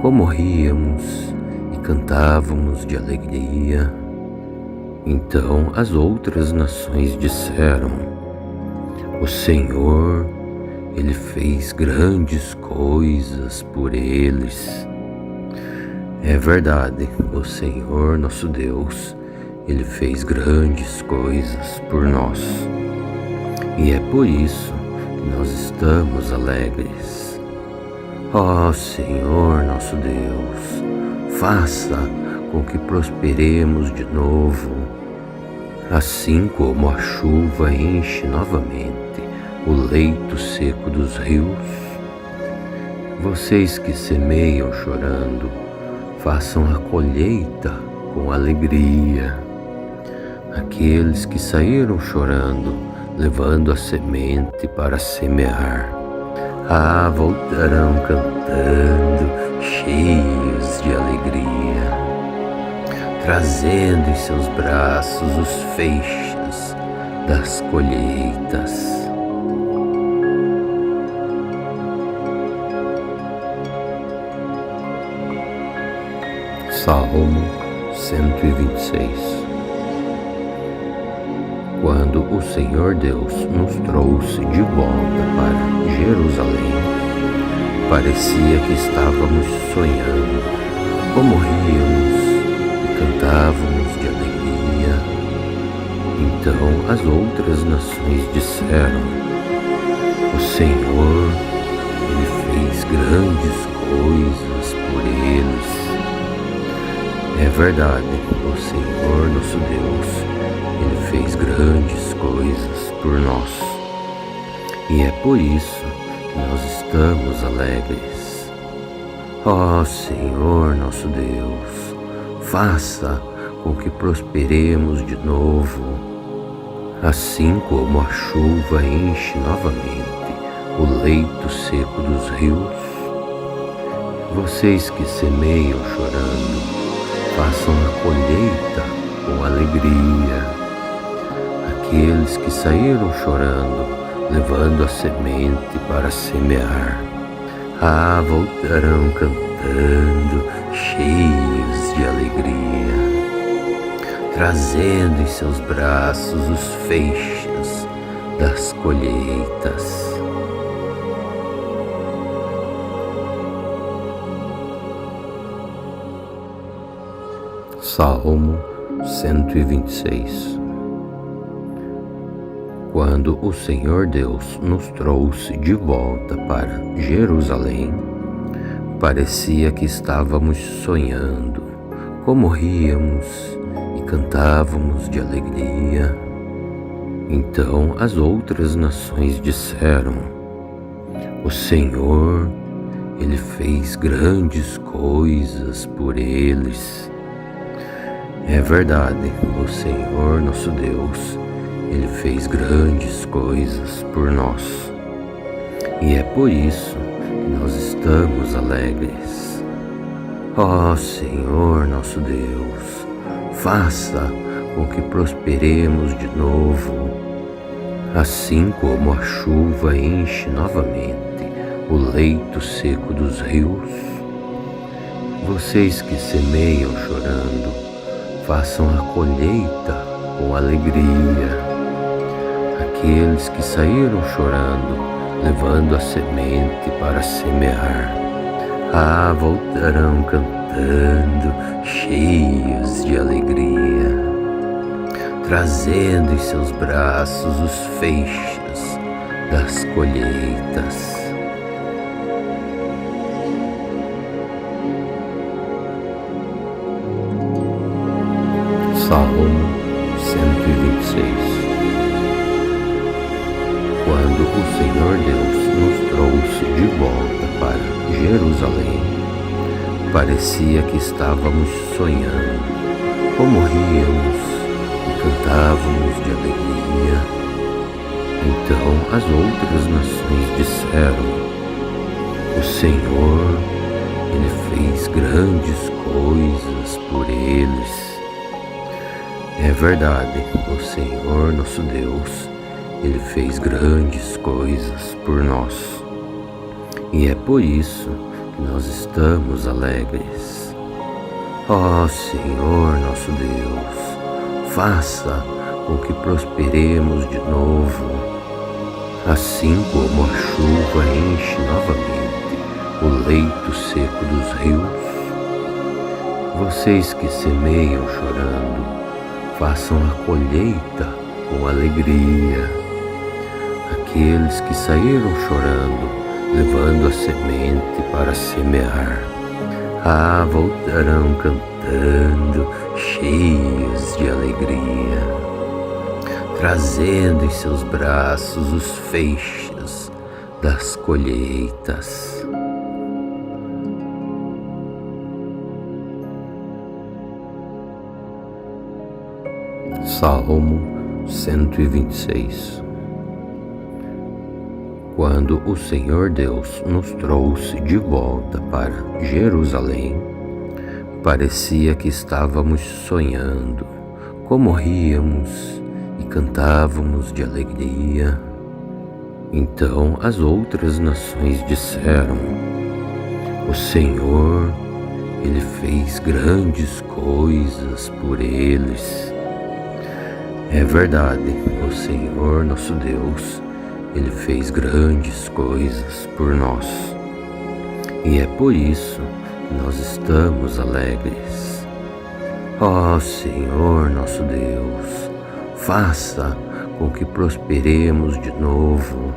Speaker 1: como ríamos e cantávamos de alegria. Então as outras nações disseram: o Senhor, Ele fez grandes coisas por eles. É verdade, o Senhor nosso Deus, Ele fez grandes coisas por nós. E é por isso que nós estamos alegres. Ó Senhor nosso Deus, faça com que prosperemos de novo. Assim como a chuva enche novamente o leito seco dos rios, vocês que semeiam chorando, façam a colheita com alegria. Aqueles que saíram chorando, levando a semente para semear, voltarão cantando, cheios de alegria, trazendo em seus braços os feixes das colheitas. Salmo 126. Quando o Senhor Deus nos trouxe de volta para Jerusalém, parecia que estávamos sonhando, como ríamos e cantávamos de alegria. Então as outras nações disseram: o Senhor, Ele fez grandes coisas por eles. É verdade, o Senhor nosso Deus, Ele fez grandes coisas por nós. E é por isso que nós estamos alegres. Ó Senhor nosso Deus, faça com que prosperemos de novo. Assim como a chuva enche novamente o leito seco dos rios, vocês que semeiam chorando, façam a colheita com alegria. Aqueles que saíram chorando, levando a semente para semear, voltarão cantando, cheios de alegria, trazendo em seus braços os feixes das colheitas. Salmo 126. Quando o Senhor Deus nos trouxe de volta para Jerusalém, parecia que estávamos sonhando, como ríamos e cantávamos de alegria. Então as outras nações disseram: o Senhor, Ele fez grandes coisas por eles. É verdade, o Senhor nosso Deus, Ele fez grandes coisas por nós. E é por isso que nós estamos alegres. Ó Senhor nosso Deus, faça com que prosperemos de novo, assim como a chuva enche novamente o leito seco dos rios. Vocês que semeiam chorando, façam a colheita com alegria. Aqueles que saíram chorando, levando a semente para semear, voltarão cantando, cheios de alegria, trazendo em seus braços os feixes das colheitas. Salmo 126. Quando o Senhor Deus nos trouxe de volta para Jerusalém, parecia que estávamos sonhando, como ríamos e cantávamos de alegria. Então as outras nações disseram: o Senhor, Ele fez grandes coisas por eles. É verdade, o Senhor nosso Deus, Ele fez grandes coisas por nós. E é por isso que nós estamos alegres. Ó Senhor nosso Deus, faça com que prosperemos de novo, assim como a chuva enche novamente o leito seco dos rios. Vocês que semeiam chorando, façam a colheita com alegria. Aqueles que saíram chorando, levando a semente para semear, voltarão cantando, cheios de alegria, trazendo em seus braços os feixes das colheitas. Salmo 126. Quando o Senhor Deus nos trouxe de volta para Jerusalém, parecia que estávamos sonhando, como ríamos e cantávamos de alegria. Então as outras nações disseram: o Senhor, Ele fez grandes coisas por eles. É verdade, o Senhor nosso Deus, Ele fez grandes coisas por nós. E é por isso que nós estamos alegres. Ó Senhor nosso Deus, faça com que prosperemos de novo,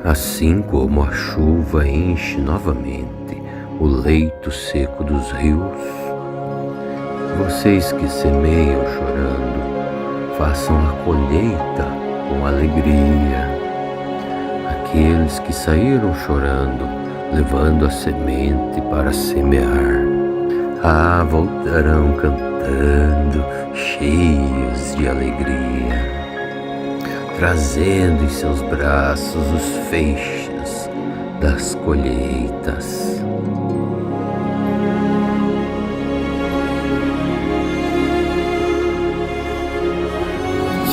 Speaker 1: assim como a chuva enche novamente o leito seco dos rios. Vocês que semeiam chorando, façam a colheita com alegria. Aqueles que saíram chorando, levando a semente para semear, voltarão cantando, cheios de alegria, trazendo em seus braços os feixes das colheitas.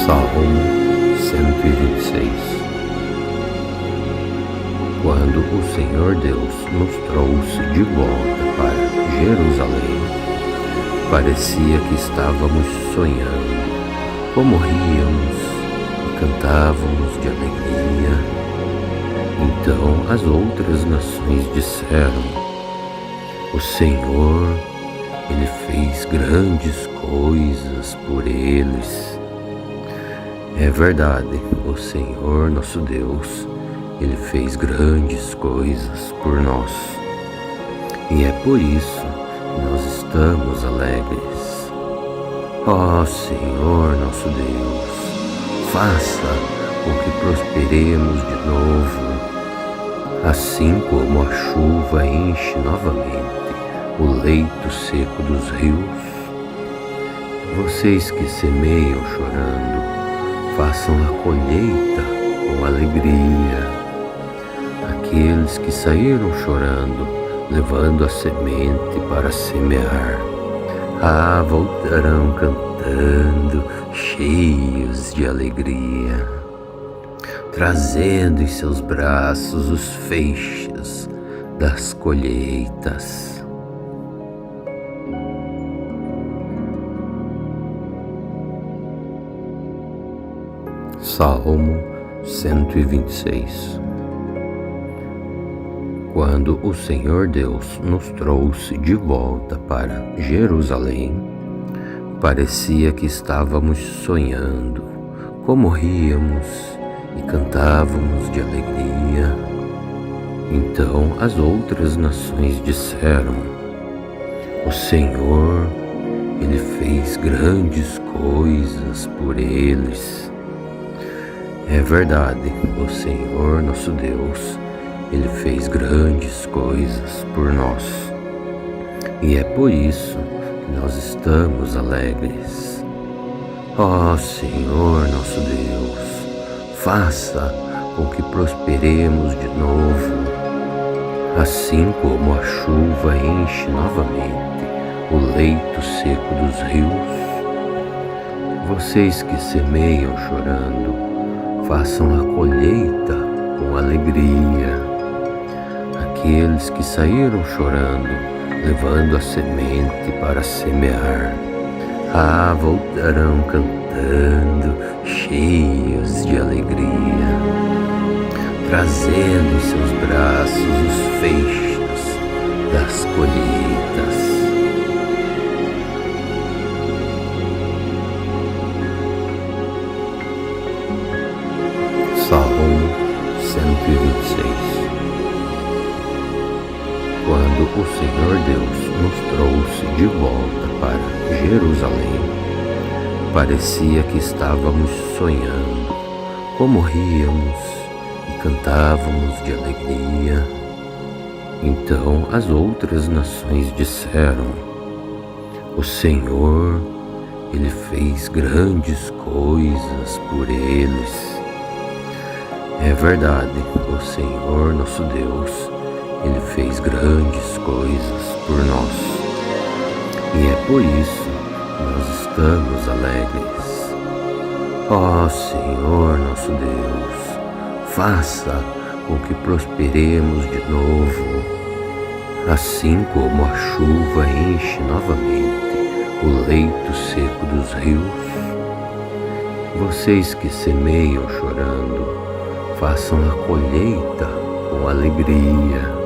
Speaker 1: Salmo 126. Quando o Senhor Deus nos trouxe de volta para Jerusalém, Parecia que estávamos sonhando, como ríamos e cantávamos de alegria. Então as outras nações disseram: o Senhor, Ele fez grandes coisas por eles. É verdade, o Senhor nosso Deus, Ele fez grandes coisas por nós. E é por isso que nós estamos alegres. Ó Senhor nosso Deus, faça com que prosperemos de novo, assim como a chuva enche novamente o leito seco dos rios. Vocês que semeiam chorando, façam a colheita com alegria. Aqueles que saíram chorando, levando a semente para semear, voltarão cantando, cheios de alegria, trazendo em seus braços os feixes das colheitas. Salmo 126. Quando o Senhor Deus nos trouxe de volta para Jerusalém, parecia que estávamos sonhando, como ríamos e cantávamos de alegria. Então as outras nações disseram: o Senhor, Ele fez grandes coisas por eles. É verdade, o Senhor nosso Deus, Ele fez grandes coisas por nós. E é por isso que nós estamos alegres. Ó Senhor nosso Deus, faça com que prosperemos de novo, assim como a chuva enche novamente o leito seco dos rios. Vocês que semeiam chorando, façam a colheita com alegria. Aqueles que saíram chorando, levando a semente para semear, voltarão cantando, cheios de alegria, trazendo em seus braços os feixes das colheitas. Salmo 126. Quando o Senhor Deus nos trouxe de volta para Jerusalém, parecia que estávamos sonhando, como ríamos e cantávamos de alegria. Então as outras nações disseram: o Senhor, Ele fez grandes coisas por eles. É verdade, o Senhor nosso Deus, Ele fez grandes coisas por nós. E é por isso que nós estamos alegres. Ó Senhor nosso Deus, faça com que prosperemos de novo, assim como a chuva enche novamente o leito seco dos rios. Vocês que semeiam chorando, façam a colheita com alegria.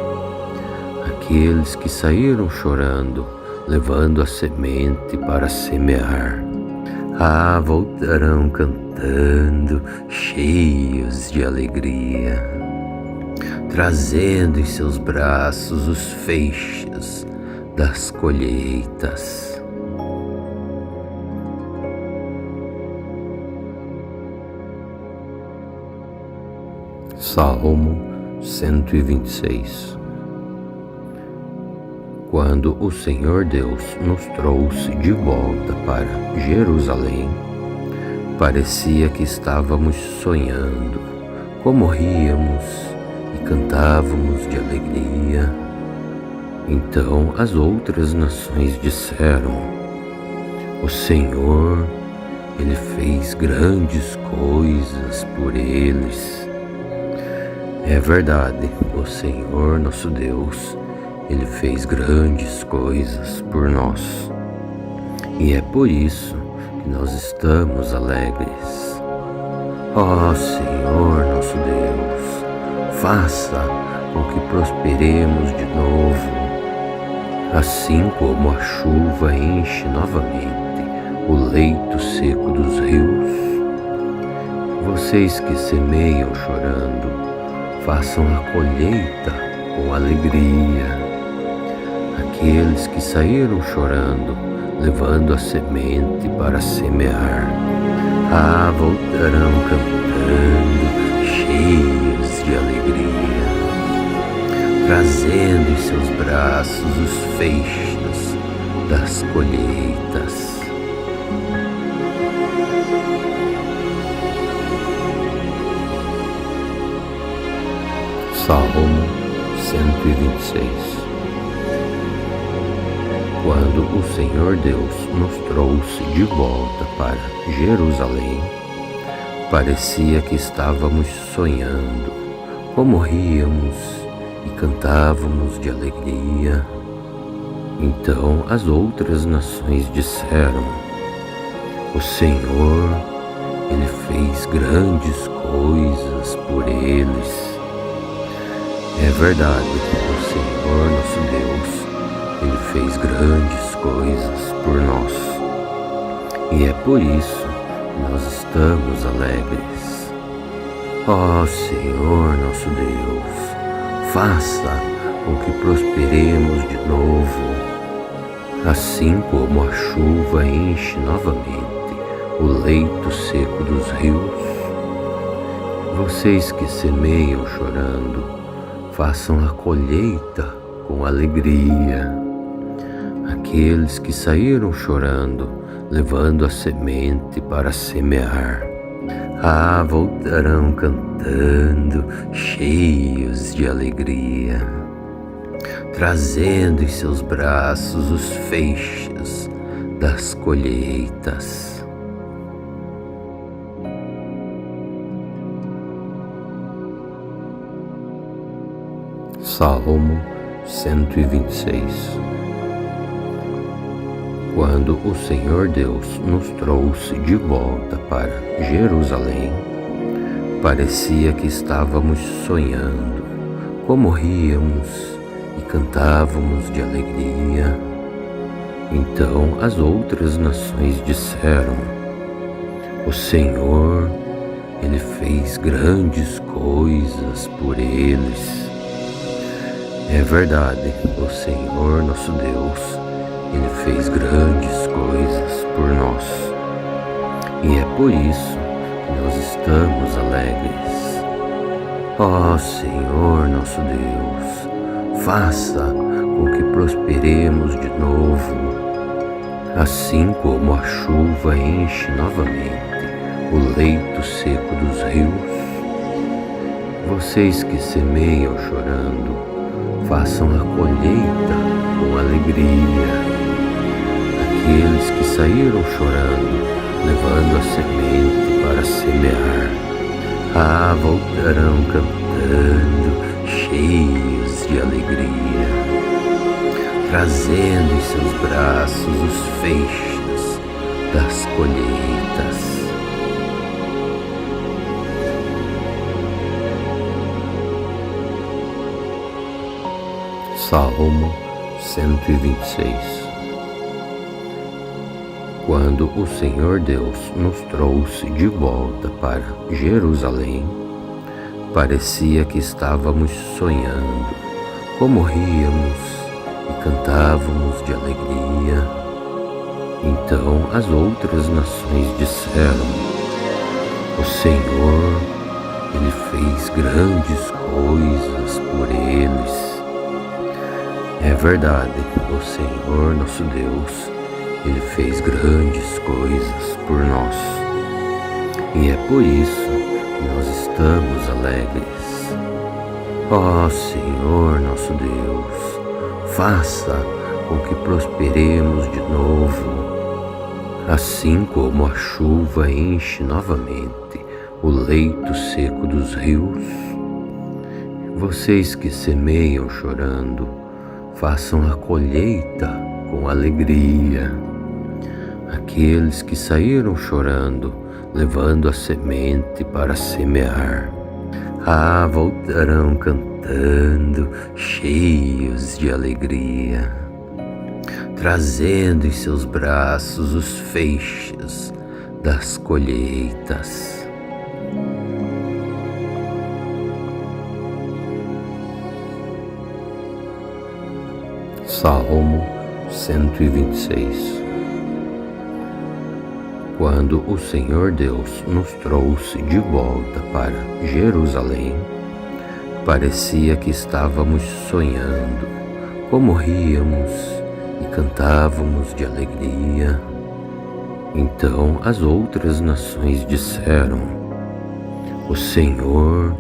Speaker 1: Aqueles que saíram chorando, levando a semente para semear, voltarão cantando, cheios de alegria, trazendo em seus braços os feixes das colheitas. Salmo 126. Quando o Senhor Deus nos trouxe de volta para Jerusalém, parecia que estávamos sonhando, como ríamos e cantávamos de alegria. Então as outras nações disseram: o Senhor, Ele fez grandes coisas por eles. É verdade, o Senhor nosso Deus, Ele fez grandes coisas por nós. e é por isso que nós estamos alegres. Ó Senhor nosso Deus, faça com que prosperemos de novo, assim como a chuva enche novamente o leito seco dos rios. Vocês que semeiam chorando, façam a colheita com alegria. Aqueles que saíram chorando, levando a semente para semear, voltarão cantando, cheios de alegria, trazendo em seus braços os feixes das colheitas. Salmo 126. Quando o Senhor Deus nos trouxe de volta para Jerusalém, parecia que estávamos sonhando, como ríamos e cantávamos de alegria. Então as outras nações disseram: o Senhor, Ele fez grandes coisas por eles. É verdade, o Senhor nosso Deus, Ele fez grandes coisas por nós, e é por isso que nós estamos alegres. Ó Senhor nosso Deus, faça com que prosperemos de novo, assim como a chuva enche novamente o leito seco dos rios. Vocês que semeiam chorando, façam a colheita com alegria. Aqueles que saíram chorando, levando a semente para semear, voltarão cantando, cheios de alegria, trazendo em seus braços os feixes das colheitas. Salmo 126. Quando o Senhor Deus nos trouxe de volta para Jerusalém, parecia que estávamos sonhando, como ríamos e cantávamos de alegria. Então as outras nações disseram: o Senhor, Ele fez grandes coisas por eles. É verdade, o Senhor nosso Deus, Ele fez grandes coisas por nós, e é por isso que nós estamos alegres. Ó Senhor nosso Deus, faça com que prosperemos de novo, assim como a chuva enche novamente o leito seco dos rios. Vocês que semeiam chorando, façam a colheita com alegria. Aqueles que saíram chorando, levando a semente para semear, voltarão cantando, cheios de alegria, trazendo em seus braços os feixes das colheitas. Salmo 126. Quando o Senhor Deus nos trouxe de volta para Jerusalém, parecia que estávamos sonhando, como ríamos e cantávamos de alegria. Então as outras nações disseram: o Senhor, Ele fez grandes coisas por eles. É verdade, o Senhor nosso Deus, Ele fez grandes coisas por nós, e é por isso que nós estamos alegres. Ó Senhor nosso Deus, faça com que prosperemos de novo, assim como a chuva enche novamente o leito seco dos rios. Vocês que semeiam chorando, façam a colheita com alegria. Aqueles que saíram chorando, levando a semente para semear. Voltarão cantando, cheios de alegria, trazendo em seus braços os feixes das colheitas. Salmo 126. Quando o Senhor Deus nos trouxe de volta para Jerusalém, parecia que estávamos sonhando, como ríamos e cantávamos de alegria. Então as outras nações disseram: o Senhor,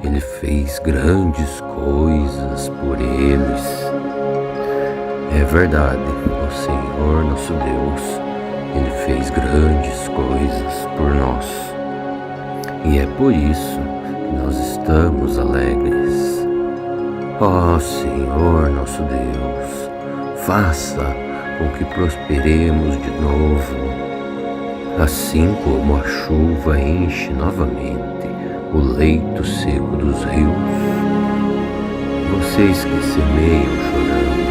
Speaker 1: Ele fez grandes coisas por eles. É verdade, o Senhor nosso Deus, Ele fez grandes coisas por nós. E é por isso que nós estamos alegres. Ó Senhor nosso Deus, faça com que prosperemos de novo, assim como a chuva enche novamente o leito seco dos rios. Vocês que semeiam chorando,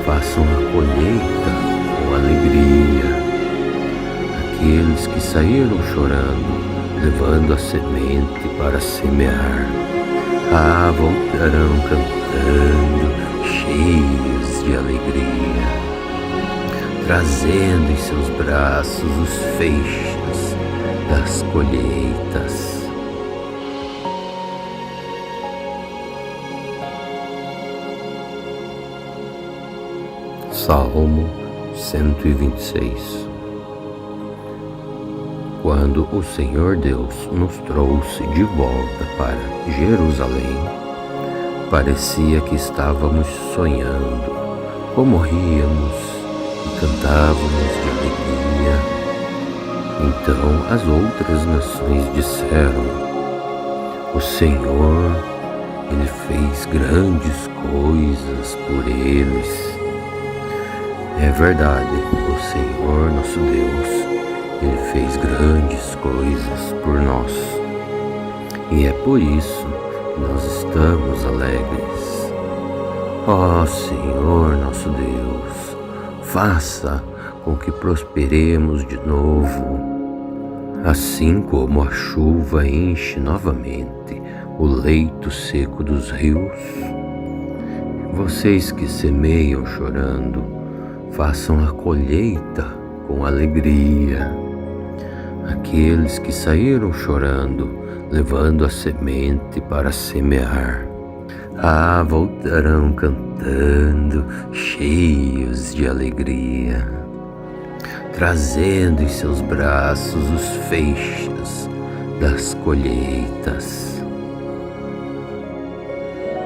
Speaker 1: façam a colheita com alegria. Aqueles que saíram chorando, levando a semente para semear, voltarão cantando, cheios de alegria, trazendo em seus braços os feixes das colheitas. Salmo 126. Quando o Senhor Deus nos trouxe de volta para Jerusalém, parecia que estávamos sonhando, como ríamos e cantávamos de alegria. Então as outras nações disseram: o Senhor, Ele fez grandes coisas por eles. É verdade, o Senhor nosso Deus, Ele fez grandes coisas por nós. E é por isso que nós estamos alegres. Ó Senhor nosso Deus, faça com que prosperemos de novo, assim como a chuva enche novamente o leito seco dos rios. Vocês que semeiam chorando, façam a colheita com alegria. Aqueles que saíram chorando, levando a semente para semear, voltarão cantando, cheios de alegria, trazendo em seus braços os feixes das colheitas.